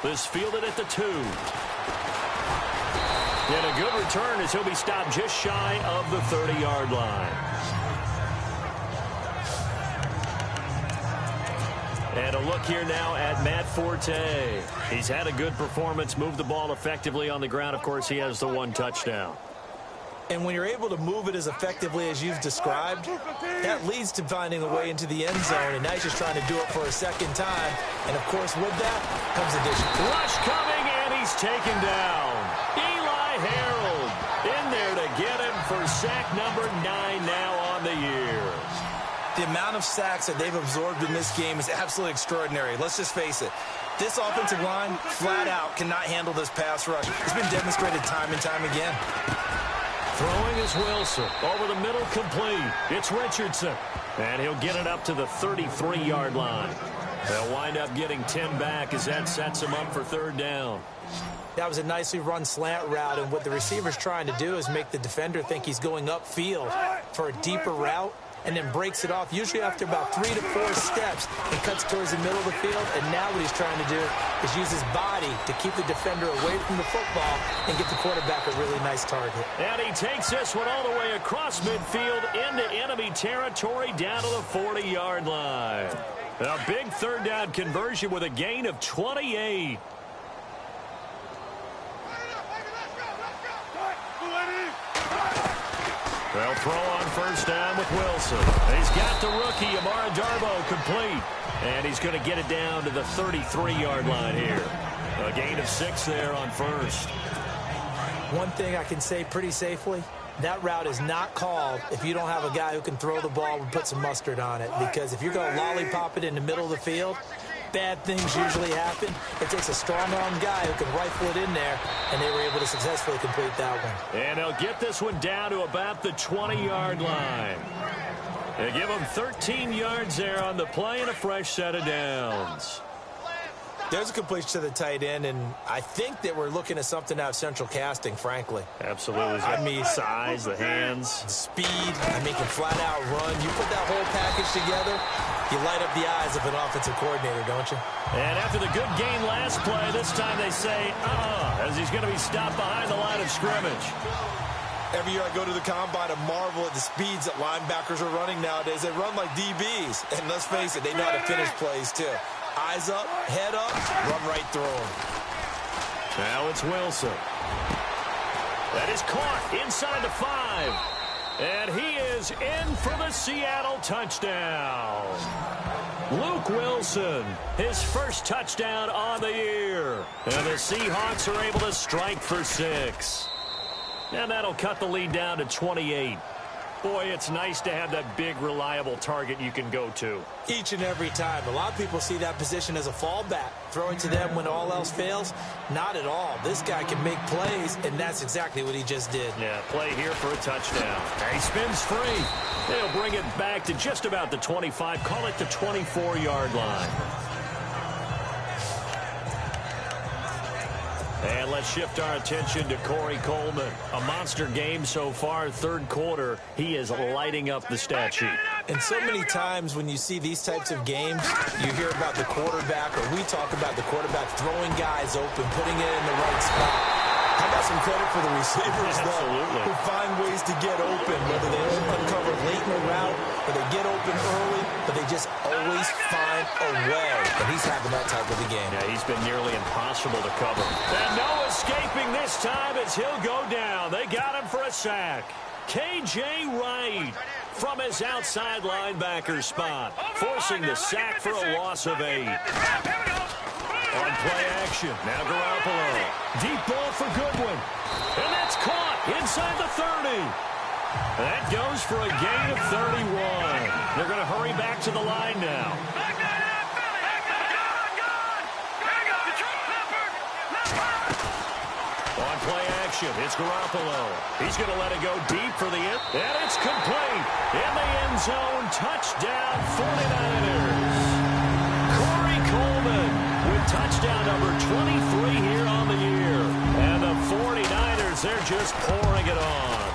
This fielded at the 2. And a good return as he'll be stopped just shy of the 30-yard line. And a look here now at Matt Forte. He's had a good performance, moved the ball effectively on the ground. Of course, he has the 1 touchdown. And when you're able to move it as effectively as you've described, that leads to finding a way into the end zone. And now he's just trying to do it for a second time. And, of course, with that comes addition. Rush coming, and he's taken down. Eli Harold in there to get him for sack number 9 now on the year. The amount of sacks that they've absorbed in this game is absolutely extraordinary. Let's just face it. This offensive line, flat out, cannot handle this pass rush. It's been demonstrated time and time again. Throwing is Wilson. Over the middle, complete. It's Richardson. And he'll get it up to the 33-yard line. They'll wind up getting 10 back as that sets him up for 3rd down. That was a nicely run slant route, and what the receiver's trying to do is make the defender think he's going upfield for a deeper route, and then breaks it off, usually after about 3 to 4 steps, and cuts towards the middle of the field. And now what he's trying to do is use his body to keep the defender away from the football and get the quarterback a really nice target. And he takes this one all the way across midfield into enemy territory down to the 40-yard line. A big 3rd down conversion with a gain of 28. They'll throw on 1st down with Wilson. He's got the rookie, Amara Darbo, complete. And he's going to get it down to the 33-yard line here. A gain of 6 there on 1st. One thing I can say pretty safely, that route is not called if you don't have a guy who can throw the ball and put some mustard on it. Because if you're going to lollipop it in the middle of the field, bad things usually happen. It takes a strong-armed guy who can rifle it in there, and they were able to successfully complete that one. And they'll get this one down to about the 20-yard line. They give him 13 yards there on the play and a fresh set of downs. There's a completion to the tight end, and I think that we're looking at something out of central casting, frankly. Absolutely. I mean, size, the hands. Speed. I mean, can flat out run. You put that whole package together, you light up the eyes of an offensive coordinator, don't you? And after the good gain last play, this time they say, as he's going to be stopped behind the line of scrimmage. Every year I go to the combine and marvel at the speeds that linebackers are running nowadays. They run like DBs. And let's face it, they know how to finish plays, too. Eyes up, head up, run right through them. Now it's Wilson. That is caught inside the 5. And he is in for the Seattle touchdown. Luke Wilson, his first touchdown on the year. And the Seahawks are able to strike for 6. And that'll cut the lead down to 28. Boy, it's nice to have that big, reliable target you can go to. Each and every time. A lot of people see that position as a fallback. Throw it to them when all else fails. Not at all. This guy can make plays, and that's exactly what he just did. Yeah, play here for a touchdown. And he spins free. They'll bring it back to just about the 25. Call it the 24-yard line. And let's shift our attention to Corey Coleman. A monster game so far, 3rd quarter. He is lighting up the stat sheet. And so many times when you see these types of games, you hear about the quarterback, or we talk about the quarterback throwing guys open, putting it in the right spot. How about some credit for the receivers, though, who find ways to get open, whether they uncover late in the route or they get open early, but they just always find a way. And he's having that type of a game. Yeah, he's been nearly impossible to cover. And no escaping this time as he'll go down. They got him for a sack. K.J. Wright from his outside linebacker spot, forcing the sack for a loss of 8. On play action, now Garoppolo. Deep ball for Goodwin. And that's caught inside the 30. That goes for a gain of 31. They're going to hurry back to the line now. On play action. action. It's Garoppolo. He's going to let it go deep for the end. And it's complete. In the end zone. Touchdown 49ers. Corey Coleman with touchdown number 23 here on the year. And the 49ers, they're just pouring it on.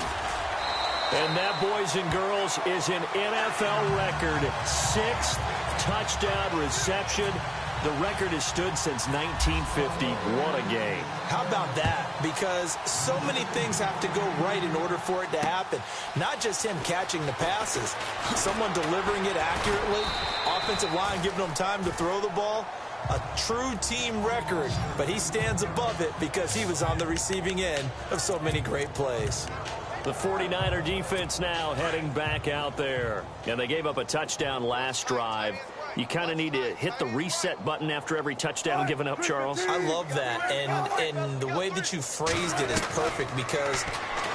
And that, boys and girls, is an NFL record. 6th touchdown reception. The record has stood since 1950. What a game. How about that? Because so many things have to go right in order for it to happen. Not just him catching the passes. Someone delivering it accurately. Offensive line giving them time to throw the ball. A true team record. But he stands above it because he was on the receiving end of so many great plays. The 49er defense now heading back out there. And they gave up a touchdown last drive. You kind of need to hit the reset button after every touchdown given up, Charles. I love that. And the way that you phrased it is perfect because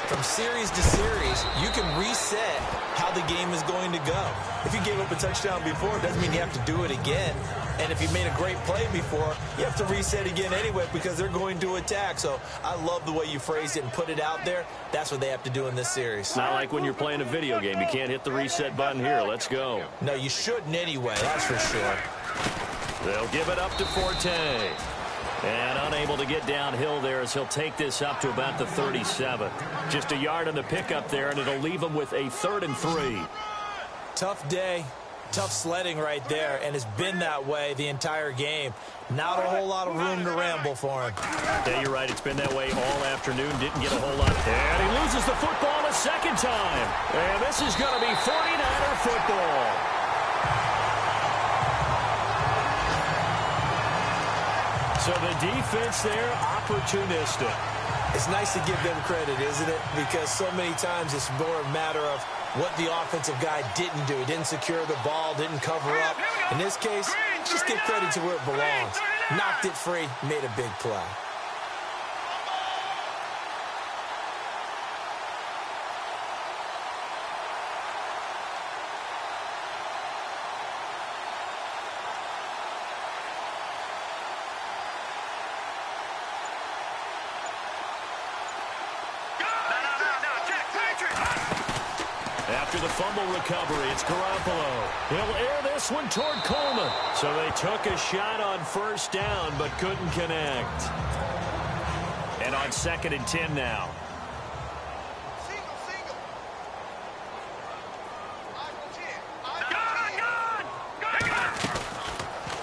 from series to series, you can reset how the game is going to go. If you gave up a touchdown before, it doesn't mean you have to do it again. And if you made a great play before, you have to reset again anyway because they're going to attack. So I love the way you phrased it and put it out there. That's what they have to do in this series. Not like when you're playing a video game. You can't hit the reset button here. Let's go. No, you shouldn't anyway. That's for sure. They'll give it up to Forte. And unable to get downhill there as he'll take this up to about the 37. Just a yard on the pickup there, and it'll leave him with a 3rd and 3. Tough day. Tough sledding right there, and it's been that way the entire game. Not a whole lot of room to ramble for him. Yeah, you're right. It's been that way all afternoon. Didn't get a whole lot. And he loses the football a second time. And this is going to be 49er football. So the defense there, opportunistic. It's nice to give them credit, isn't it? Because so many times it's more a matter of what the offensive guy didn't do. He didn't secure the ball, didn't cover up. In this case, just give credit to where it belongs. Knocked it free, made a big play. After the fumble recovery, it's Garoppolo. He'll air this one toward Coleman. So they took a shot on first down, but couldn't connect. And on 2nd and 10 now.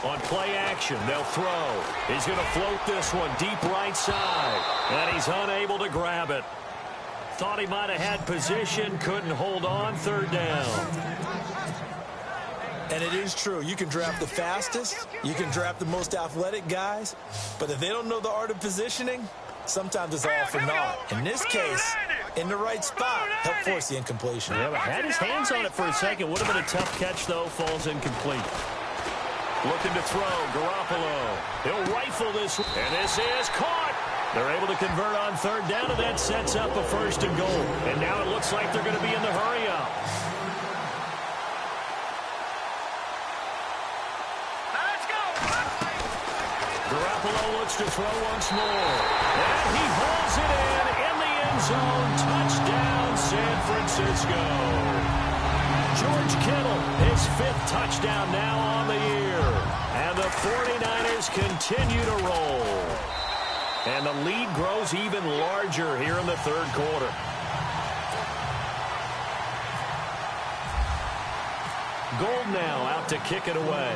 On play action, they'll throw. He's going to float this one deep right side. And he's unable to grab it. Thought he might have had position, couldn't hold on, 3rd down. And it is true. You can draft the fastest. You can draft the most athletic guys. But if they don't know the art of positioning, sometimes it's all for naught. In this case, in the right spot, help force the incompletion. Yeah, but had his hands on it for a second. Would have been a tough catch, though. Falls incomplete. Looking to throw, Garoppolo. He'll rifle this, and this is caught. They're able to convert on 3rd down, and that sets up a 1st and goal. And now it looks like they're going to be in the hurry-up. Let's go. Garoppolo looks to throw once more. And he hauls it in the end zone. Touchdown, San Francisco. George Kittle, his 5th touchdown now on the year. And the 49ers continue to roll. And the lead grows even larger here in the 3rd quarter. Gold now out to kick it away.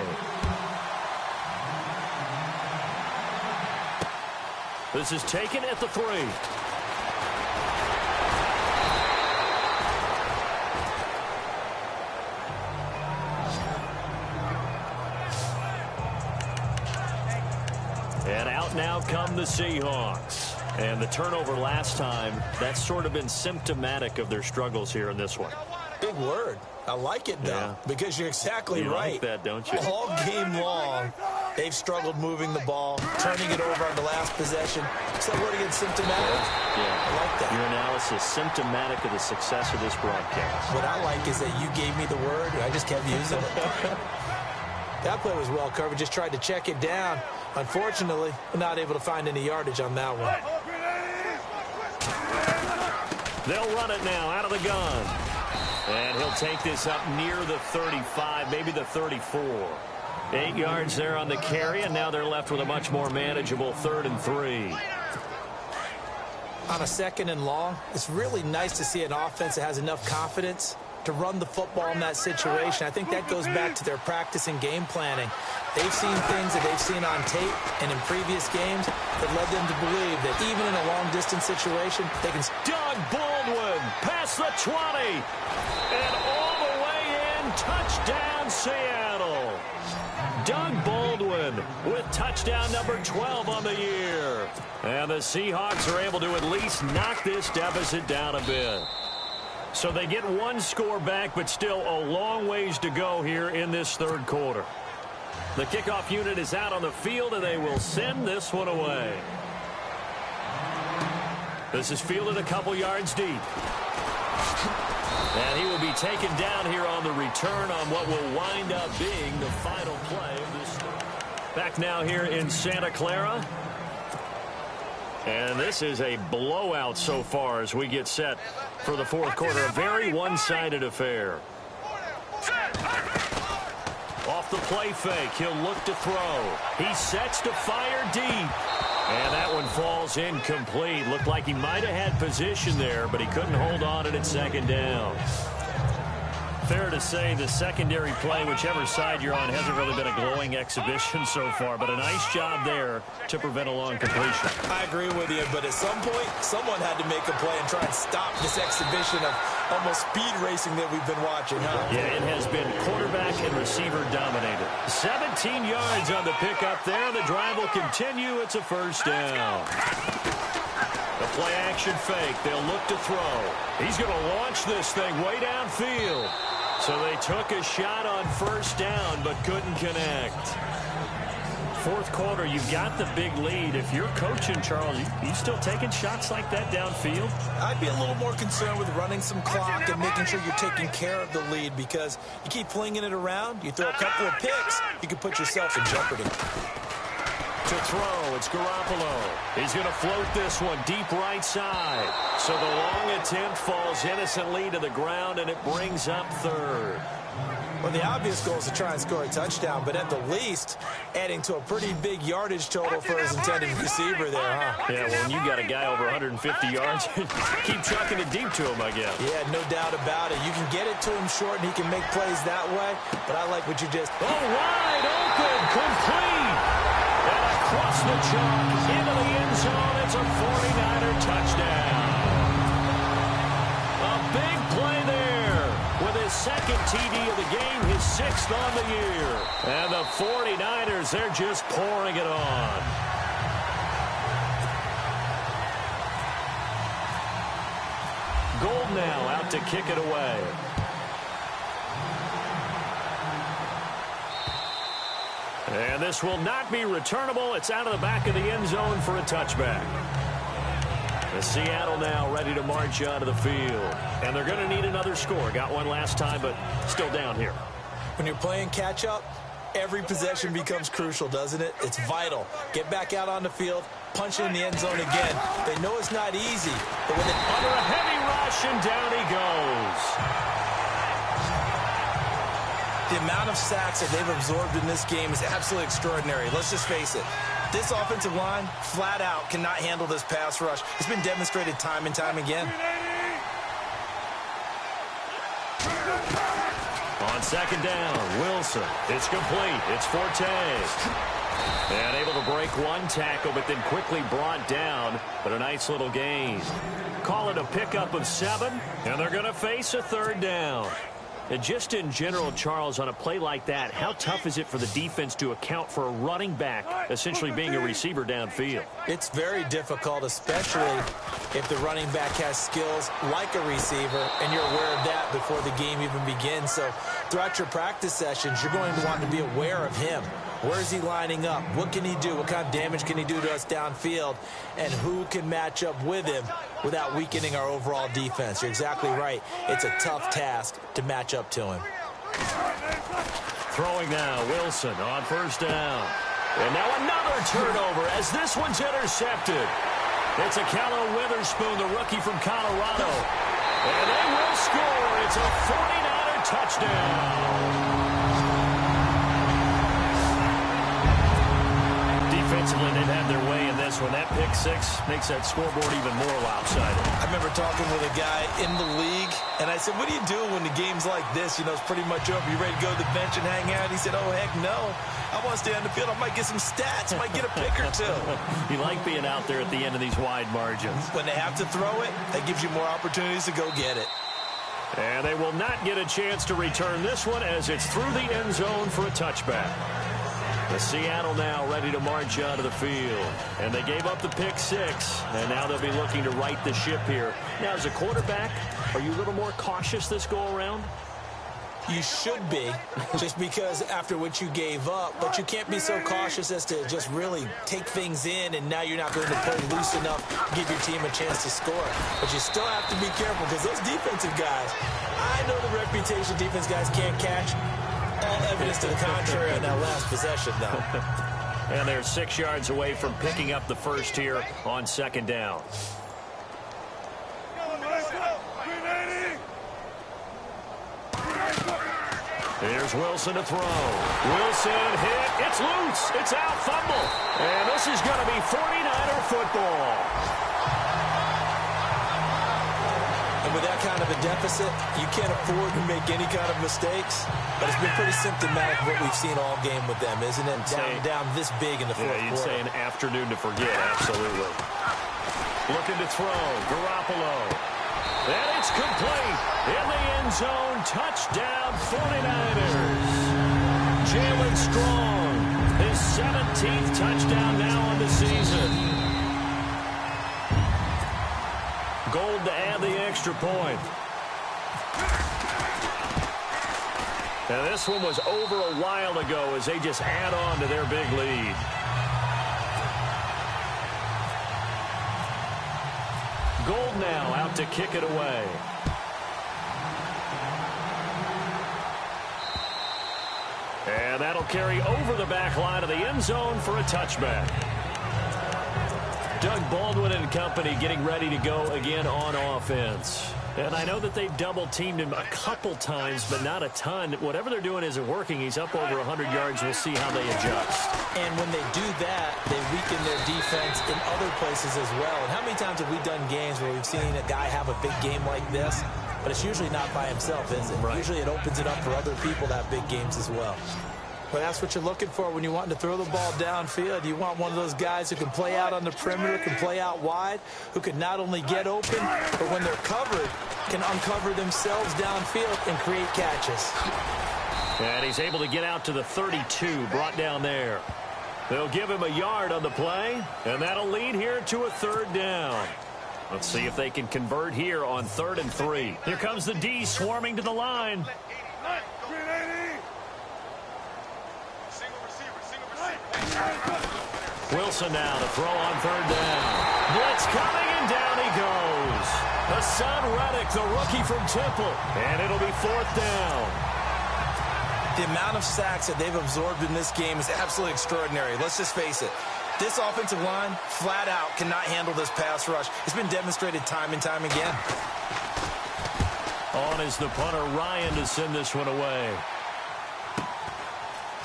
This is taken at the 3. And out now come the Seahawks. And the turnover last time, that's sort of been symptomatic of their struggles here in this one. Big word. I like it, though, because you're exactly right. You like that, don't you? All game long, they've struggled moving the ball, turning it over on the last possession. So what again, symptomatic? Yeah. I like that. Your analysis, symptomatic of the success of this broadcast. What I like is that you gave me the word, and I just kept using it. That play was well covered. Just tried to check it down. Unfortunately, we're not able to find any yardage on that one. They'll run it now out of the gun. And he'll take this up near the 35, maybe the 34. 8 yards there on the carry, and now they're left with a much more manageable 3rd and 3. On a 2nd and long, it's really nice to see an offense that has enough confidence to run the football in that situation. I think that goes back to their practice and game planning. They've seen things that they've seen on tape and in previous games that led them to believe that even in a long-distance situation, they can... Doug Baldwin past the 20 and all the way in. Touchdown, Seattle. Doug Baldwin with touchdown number 12 on the year. And the Seahawks are able to at least knock this deficit down a bit. So they get one score back, but still a long ways to go here in this 3rd quarter. The kickoff unit is out on the field, and they will send this one away. This is fielded a couple yards deep. And he will be taken down here on the return on what will wind up being the final play of this. Back now here in Santa Clara. And this is a blowout so far as we get set for the 4th quarter. A very one-sided affair. Off the play fake, he'll look to throw. He sets to fire deep. And that one falls incomplete. Looked like he might have had position there, but he couldn't hold on to it at 2nd down. Fair to say the secondary play, whichever side you're on, hasn't really been a glowing exhibition so far, but a nice job there to prevent a long completion. I agree with you, but at some point, someone had to make a play and try and stop this exhibition of almost speed racing that we've been watching, huh? Yeah, it has been quarterback and receiver dominated. 17 yards on the pickup there. The drive will continue. It's a 1st down. The play action fake. They'll look to throw. He's going to launch this thing way downfield. So they took a shot on 1st down, but couldn't connect. 4th quarter, you've got the big lead. If you're coaching, Charles, you still taking shots like that downfield? I'd be a little more concerned with running some clock and making sure you're taking care of the lead, because you keep flinging it around, you throw a couple of picks, you can put yourself in jeopardy. To throw, it's Garoppolo. He's going to float this one deep right side. So the long attempt falls innocently to the ground, and it brings up 3rd. Well, the obvious goal is to try and score a touchdown, but at the least, adding to a pretty big yardage total for his intended receiver there, huh? Yeah, well, when you got a guy over 150 yards, keep chucking it deep to him, I guess. Yeah, no doubt about it. You can get it to him short, and he can make plays that way, but I like what you just... Oh, wide open, complete! And across the chalk, into the end zone, it's a 49er touchdown. A big play there with his 2nd TD of the game, his 6th on the year. And the 49ers, they're just pouring it on. Gold now out to kick it away. And this will not be returnable. It's out of the back of the end zone for a touchback. The Seattle now ready to march onto the field. And they're going to need another score. Got one last time, but still down here. When you're playing catch-up, every possession becomes crucial, doesn't it? It's vital. Get back out on the field, punch it in the end zone again. They know it's not easy, but when they're under a heavy rush, and down he goes. The amount of sacks that they've absorbed in this game is absolutely extraordinary. Let's just face it. This offensive line, flat out, cannot handle this pass rush. It's been demonstrated time and time again. On 2nd down, Wilson. It's complete. It's Forte. And able to break one tackle, but then quickly brought down. But a nice little gain. Call it a pickup of 7, and they're going to face a 3rd down. And just in general, Charles, on a play like that, how tough is it for the defense to account for a running back essentially being a receiver downfield? It's very difficult, especially if the running back has skills like a receiver, and you're aware of that before the game even begins. So throughout your practice sessions, you're going to want to be aware of him. Where is he lining up? What can he do? What kind of damage can he do to us downfield? And who can match up with him without weakening our overall defense? You're exactly right. It's a tough task to match up to him. Throwing now, Wilson on 1st down. And now another turnover as this one's intercepted. It's a Callow Witherspoon, the rookie from Colorado. And they will score. It's a 49er touchdown. Defensively, they've had their way in this one. That pick six makes that scoreboard even more lopsided. I remember talking with a guy in the league, and I said, what do you do when the game's like this? You know, it's pretty much over. You ready to go to the bench and hang out? He said, oh, heck no. I want to stay on the field. I might get some stats. I might get a pick or two. You like being out there at the end of these wide margins. When they have to throw it, that gives you more opportunities to go get it. And they will not get a chance to return this one as it's through the end zone for a touchback. The Seattle now ready to march out of the field. And they gave up the pick six. And now they'll be looking to right the ship here. Now, as a quarterback, are you a little more cautious this go-around? You should be, just because after what you gave up. But you can't be so cautious as to just really take things in, and now you're not going to play loose enough to give your team a chance to score. But you still have to be careful, because those defensive guys, I know the reputation defense guys can't catch. All evidence to the contrary on that last possession, though. And they're 6 yards away from picking up the first here on second down. Here's Wilson to throw. Wilson hit. It's loose. It's out. Fumble. And this is going to be 49er football. And with that kind of a deficit, you can't afford to make any kind of mistakes. But it's been pretty symptomatic of what we've seen all game with them, isn't it? Down this big in the fourth quarter. You'd say an afternoon to forget. Absolutely. Looking to throw. Garoppolo. And it's complete. In the end zone. Touchdown 49ers. Jalen Strong. His 17th touchdown now on the season. Gold to add the extra point. Now this one was over a while ago as they just add on to their big lead. Gold now out to kick it away. And that'll carry over the back line of the end zone for a touchback. Doug Baldwin and company getting ready to go again on offense. And I know that they've double-teamed him a couple times, but not a ton. Whatever they're doing isn't working. He's up over 100 yards. We'll see how they adjust. And when they do that, they weaken their defense in other places as well. And how many times have we done games where we've seen a guy have a big game like this, but it's usually not by himself, is it? Right. Usually it opens it up for other people to have big games as well. But that's what you're looking for when you're wanting to throw the ball downfield. You want one of those guys who can play out on the perimeter, can play out wide, who can not only get open, but when they're covered, can uncover themselves downfield and create catches. And he's able to get out to the 32, brought down there. They'll give him a yard on the play, and that'll lead here to a third down. Let's see if they can convert here on 3rd and 3. Here comes the D swarming to the line. Wilson now to throw on 3rd down. Blitz coming, and down he goes. Hassan Reddick, the rookie from Temple. And it'll be 4th down. The amount of sacks that they've absorbed in this game is absolutely extraordinary. Let's just face it. This offensive line, flat out, cannot handle this pass rush. It's been demonstrated time and time again. On is the punter, Ryan, to send this one away.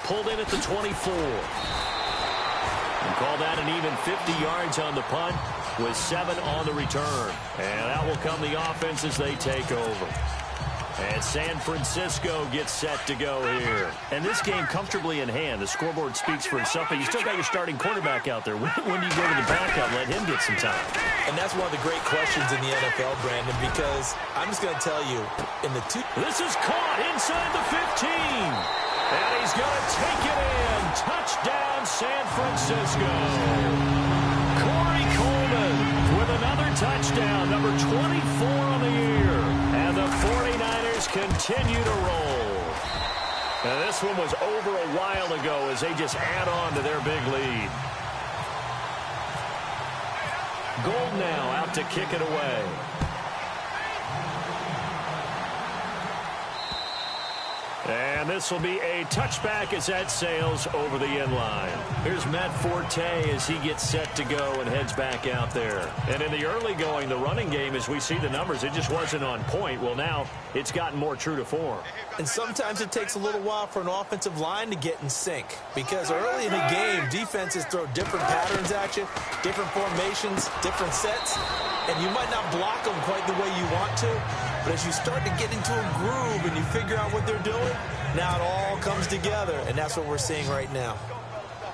Pulled in at the 24. And call that an even 50 yards on the punt with 7 on the return. And out will come the offense as they take over. And San Francisco gets set to go here. And this game comfortably in hand. The scoreboard speaks for itself, but you still got your starting quarterback out there. When do you go to the backup? Let him get some time. And that's one of the great questions in the NFL, Brandon, because I'm just going to tell you, in the two... This is caught inside the 15. And he's going to take it in. Touchdown, San Francisco. Corey Coleman with another touchdown, number 24 on the year. And the 49ers continue to roll. Now, this one was over a while ago as they just add on to their big lead. Gold now out to kick it away. And this will be a touchback as that sails over the end line. Here's Matt Forte as he gets set to go and heads back out there. And in the early going, the running game, as we see the numbers, it just wasn't on point. Well, now it's gotten more true to form. And sometimes it takes a little while for an offensive line to get in sync, because early in the game, defenses throw different patterns at you, different formations, different sets, and you might not block them quite the way you want to, but as you start to get into a groove and you figure out what they're doing, now it all comes together, and that's what we're seeing right now.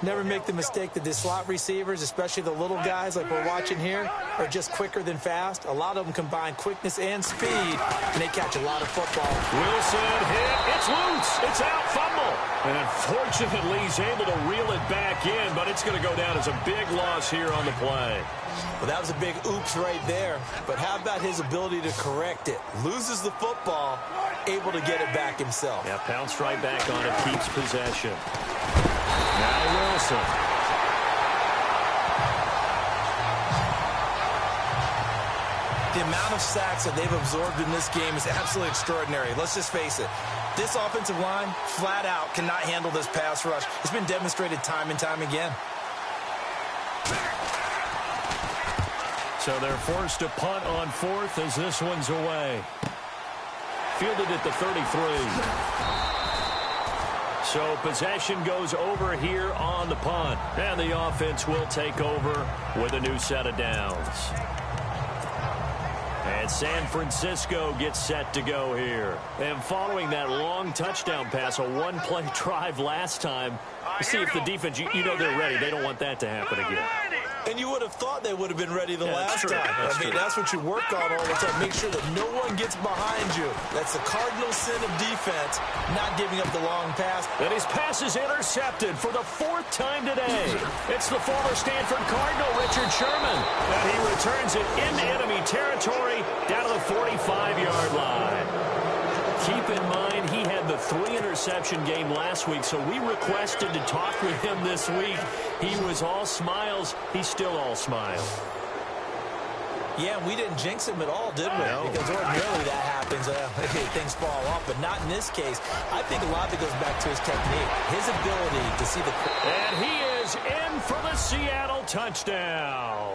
Never make the mistake that the slot receivers, especially the little guys like we're watching here, are just quicker than fast. A lot of them combine quickness and speed, and they catch a lot of football. Wilson hit. It's loose. It's out. Fumble. And unfortunately, he's able to reel it back in, but it's going to go down as a big loss here on the play. Well, that was a big oops right there. But how about his ability to correct it? Loses the football, able to get it back himself. Yeah, pounced right back on it, keeps possession. Now Wilson. The amount of sacks that they've absorbed in this game is absolutely extraordinary. Let's just face it. This offensive line, flat out, cannot handle this pass rush. It's been demonstrated time and time again. So they're forced to punt on fourth as this one's away. Fielded at the 33. So possession goes over here on the punt. And the offense will take over with a new set of downs. And San Francisco gets set to go here. And following that long touchdown pass, a one-play drive last time, see if the defense, you know they're ready. They don't want that to happen again. And you would have thought they would have been ready the last time. That's what you work on all the time. Make sure that no one gets behind you. That's the cardinal sin of defense, not giving up the long pass. And his pass is intercepted for the fourth time today. It's the former Stanford Cardinal, Richard Sherman. And he returns it into enemy territory down to the 45-yard line. Keep in mind, he had the 3-interception game last week, so we requested to talk with him this week. He was all smiles. He's still all smiles. Yeah, we didn't jinx him at all, did we? No. Because ordinarily that happens. Things fall off, but not in this case. I think a lot of it goes back to his technique, his ability to see the... And he is in for the Seattle touchdown.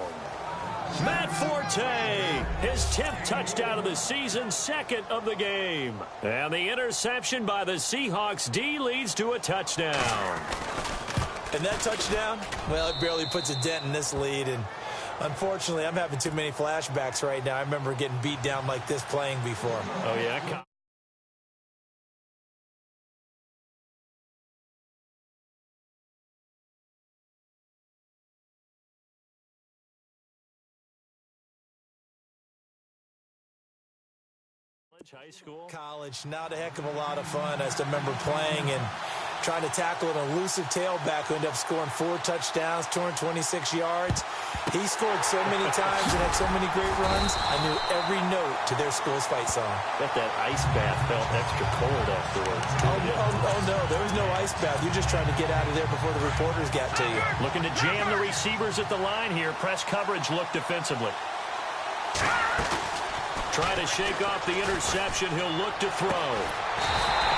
Matt Forte, his 10th touchdown of the season, second of the game. And the interception by the Seahawks D leads to a touchdown. And that touchdown, well, it barely puts a dent in this lead. And unfortunately, I'm having too many flashbacks right now. I remember getting beat down like this playing before. Oh, yeah? High school. College, not a heck of a lot of fun. I just remember playing and trying to tackle an elusive tailback who ended up scoring 4 touchdowns, 226 yards. He scored so many times and had so many great runs. I knew every note to their school's fight song. Bet that ice bath felt extra cold afterwards. Oh, no, there was no ice bath. You're just trying to get out of there before the reporters got to you. Looking to jam the receivers at the line here. Press coverage, look defensively. Trying to shake off the interception. He'll look to throw.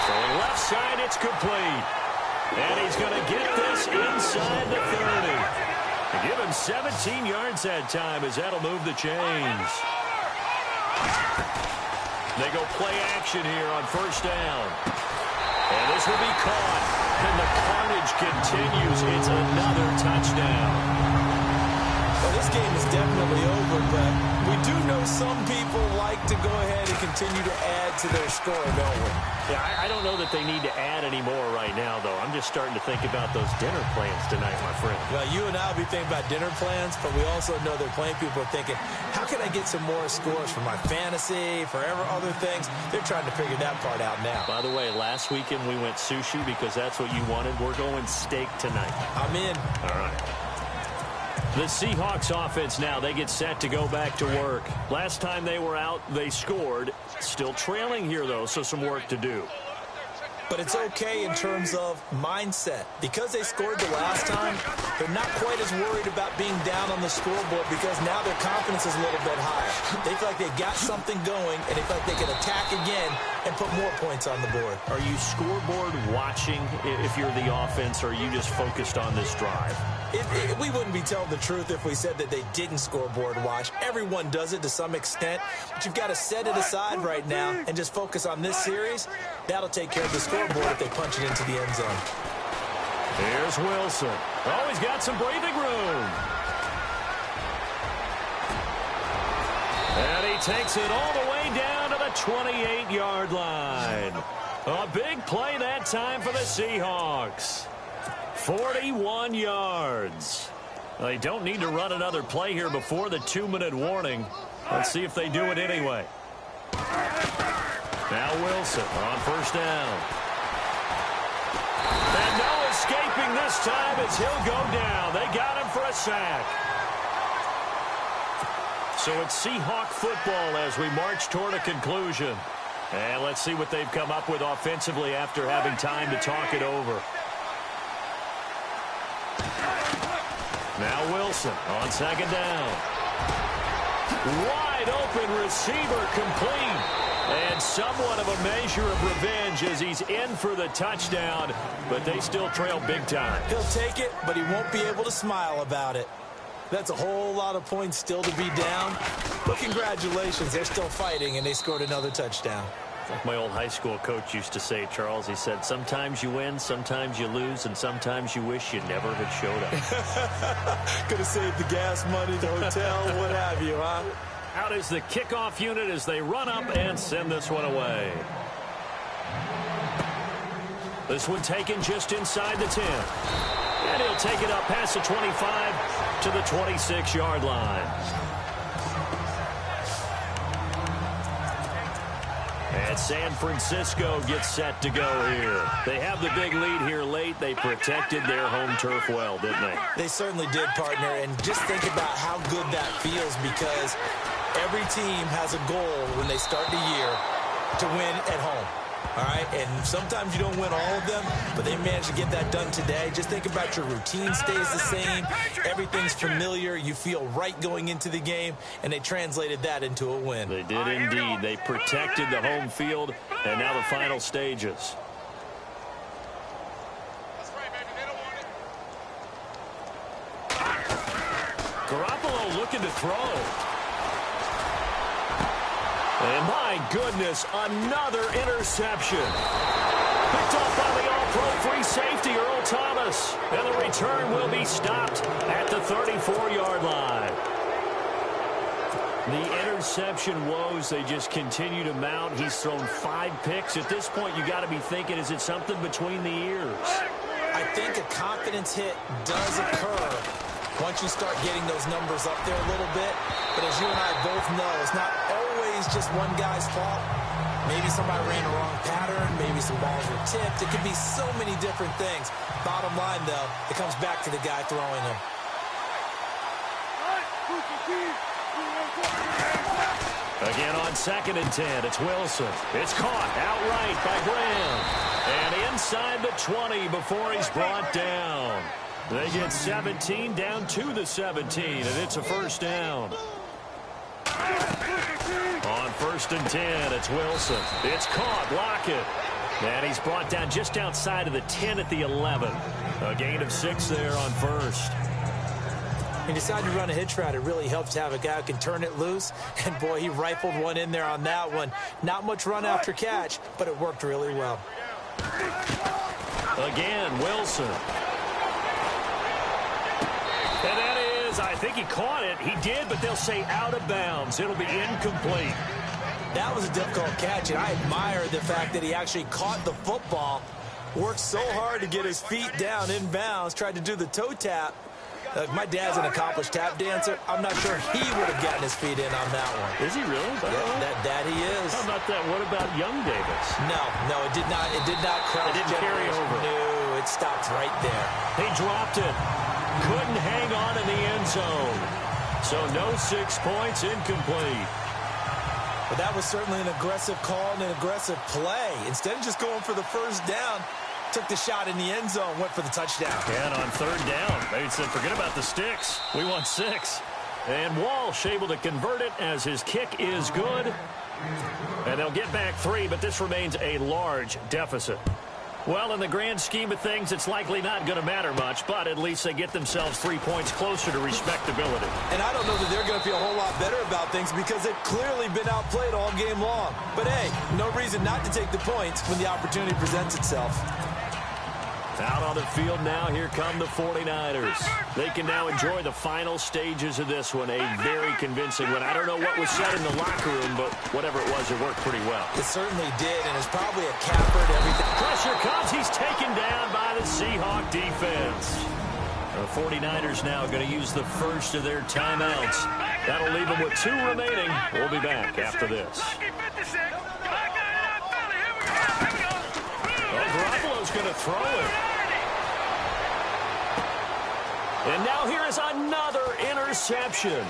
Throwing left side, it's complete. And he's going to get this inside the 30. And give him 17 yards that time as that'll move the chains. They go play action here on first down. And this will be caught. And the carnage continues. It's another touchdown. Well, this game is definitely over, but we do know some people like to go ahead and continue to add to their score, don't we? Yeah, I don't know that they need to add any more right now, though. I'm just starting to think about those dinner plans tonight, my friend. Well, you and I will be thinking about dinner plans, but we also know that plenty of people are thinking, how can I get some more scores for my fantasy, for other things? They're trying to figure that part out now. By the way, last weekend we went sushi because that's what you wanted. We're going steak tonight. I'm in. All right. The Seahawks offense now, they get set to go back to work. Last time they were out, they scored. Still trailing here, though, so some work to do. But it's okay in terms of mindset. Because they scored the last time, they're not quite as worried about being down on the scoreboard because now their confidence is a little bit higher. They feel like they've got something going, and they feel like they can attack again and put more points on the board. Are you scoreboard watching if you're the offense, or are you just focused on this drive? We wouldn't be telling the truth if we said that they didn't scoreboard watch. Everyone does it to some extent, but you've got to set it aside right now and just focus on this series. That'll take care of the scoreboard if they punch it into the end zone. Here's Wilson. Oh, he's got some breathing room. And he takes it all the way down to the 28-yard line. A big play that time for the Seahawks. 41 yards. They don't need to run another play here before the 2-minute warning. Let's see if they do it anyway. Now Wilson on first down. And no escaping this time as he'll go down. They got him for a sack. So it's Seahawk football as we march toward a conclusion. And let's see what they've come up with offensively after having time to talk it over. Now Wilson on second down. Wide open receiver complete. And somewhat of a measure of revenge as he's in for the touchdown. But they still trail big time. He'll take it, but he won't be able to smile about it. That's a whole lot of points still to be down. But congratulations, they're still fighting, and they scored another touchdown. Like my old high school coach used to say, Charles, he said, sometimes you win, sometimes you lose, and sometimes you wish you never had showed up. Could have saved the gas money, the hotel, what have you, huh? Out is the kickoff unit as they run up and send this one away. This one taken just inside the 10. And he'll take it up past the 25 to the 26-yard line. And San Francisco gets set to go here. They have the big lead here late. They protected their home turf well, didn't they? They certainly did, partner. And just think about how good that feels because every team has a goal when they start the year to win at home. All right, and sometimes you don't win all of them, but they managed to get that done today. Just think about your routine stays the same. Everything's familiar. You feel right going into the game, and they translated that into a win. They did indeed. They protected the home field, and now the final stages. Garoppolo looking to throw. And my goodness, another interception. Picked off by the all-pro free safety, Earl Thomas. And the return will be stopped at the 34-yard line. The interception woes, they just continue to mount. He's thrown 5 picks. At this point, you got to be thinking, is it something between the ears? I think a confidence hit does occur once you start getting those numbers up there a little bit. But as you and I both know, it's not always just one guy's fault. Maybe somebody ran a wrong pattern. Maybe some balls were tipped. It could be so many different things. Bottom line, though, it comes back to the guy throwing them. Again on 2nd and 10, it's Wilson. It's caught outright by Graham. And inside the 20 before he's brought down. They get 17 down to the 17, and it's a first down. On 1st and 10, it's Wilson. It's caught, Lockett. And he's brought down just outside of the 10 at the 11. A gain of 6 there on 1st. He decided to run a hitch route. It really helps to have a guy who can turn it loose. And, boy, he rifled one in there on that one. Not much run after catch, but it worked really well. Again, Wilson. And that is, I think he caught it. He did, but they'll say out of bounds. It'll be incomplete. That was a difficult catch, and I admire the fact that he actually caught the football, worked so hard to get his feet down in bounds, tried to do the toe tap. My dad's an accomplished tap dancer. I'm not sure he would have gotten his feet in on that one. Is he really? Yeah, that he is. How about that? What about young Davis? No, it did not. It did not cross. It didn't carry over. No, it stopped right there. He dropped it. Couldn't hang on in the end zone. So no 6 points, incomplete. But that was certainly an aggressive call and an aggressive play. Instead of just going for the first down, took the shot in the end zone, went for the touchdown. And on third down, they said, forget about the sticks. We want 6. And Walsh able to convert it as his kick is good. And they'll get back 3, but this remains a large deficit. Well, in the grand scheme of things, it's likely not going to matter much, but at least they get themselves 3 points closer to respectability. And I don't know that they're going to feel a whole lot better about things because they've clearly been outplayed all game long. But, hey, no reason not to take the points when the opportunity presents itself. Out on the field now, here come the 49ers. They can now enjoy the final stages of this one. A very convincing one. I don't know what was said in the locker room, but whatever it was, it worked pretty well. It certainly did, and it's probably a capper to everything. Pressure comes. He's taken down by the Seahawk defense. The 49ers now going to use the first of their timeouts. That'll leave them with 2 remaining. We'll be back after this. Garoppolo's going to throw it. And now here is another interception.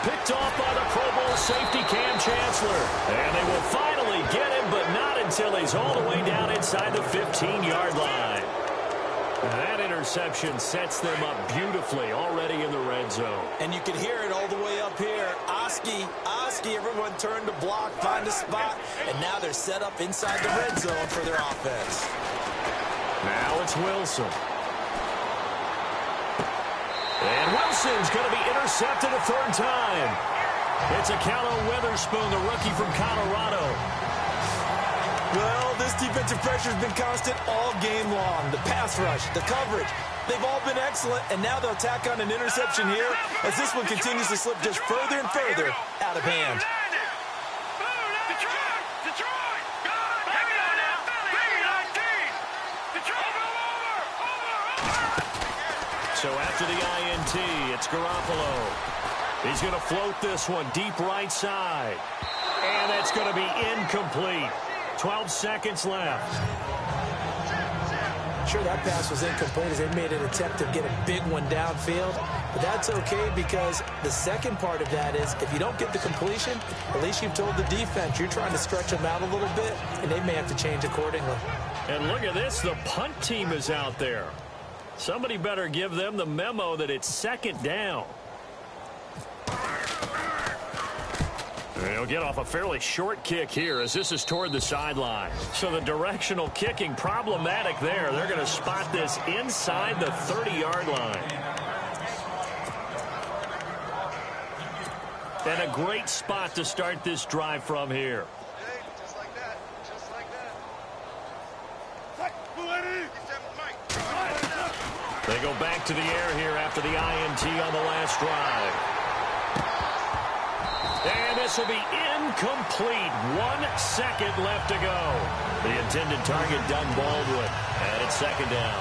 Picked off by the Pro Bowl safety Cam Chancellor. And they will finally get him, but not until he's all the way down inside the 15-yard line. That interception sets them up beautifully already in the red zone. And you can hear it all the way up here. Oski, everyone turned to block, find a spot, and now they're set up inside the red zone for their offense. Now it's Wilson. And Wilson's going to be intercepted a 3rd time. It's a count on Witherspoon, the rookie from Colorado. Well, this defensive pressure has been constant all game long. The pass rush, the coverage, they've all been excellent, and now they'll tack on an interception here as this one continues to slip just further and further out of hand. So after the INT, it's Garoppolo. He's going to float this one deep right side. And that's going to be incomplete. 12 seconds left. Sure, that pass was incomplete as they made an attempt to get a big one downfield. But that's okay because the second part of that is if you don't get the completion, at least you've told the defense you're trying to stretch them out a little bit, and they may have to change accordingly. And look at this. The punt team is out there. Somebody better give them the memo that it's 2nd down. They'll get off a fairly short kick here as this is toward the sideline. So the directional kicking problematic there. They're going to spot this inside the 30-yard line. And a great spot to start this drive from here. Just like that. Just like that. They go back to the air here after the INT on the last drive. And this will be incomplete. 1 second left to go. The intended target, Doug Baldwin. And it's 2nd down.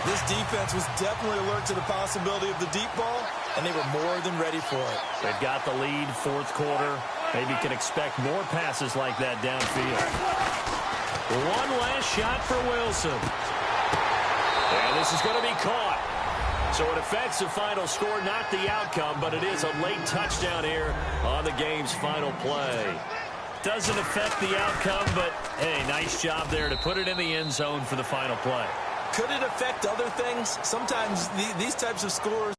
This defense was definitely alert to the possibility of the deep ball, and they were more than ready for it. They've got the lead, 4th quarter. Maybe can expect more passes like that downfield. One last shot for Wilson. And this is going to be caught. So it affects the final score, not the outcome, but it is a late touchdown here on the game's final play. Doesn't affect the outcome, but, hey, nice job there to put it in the end zone for the final play. Could it affect other things? Sometimes these types of scores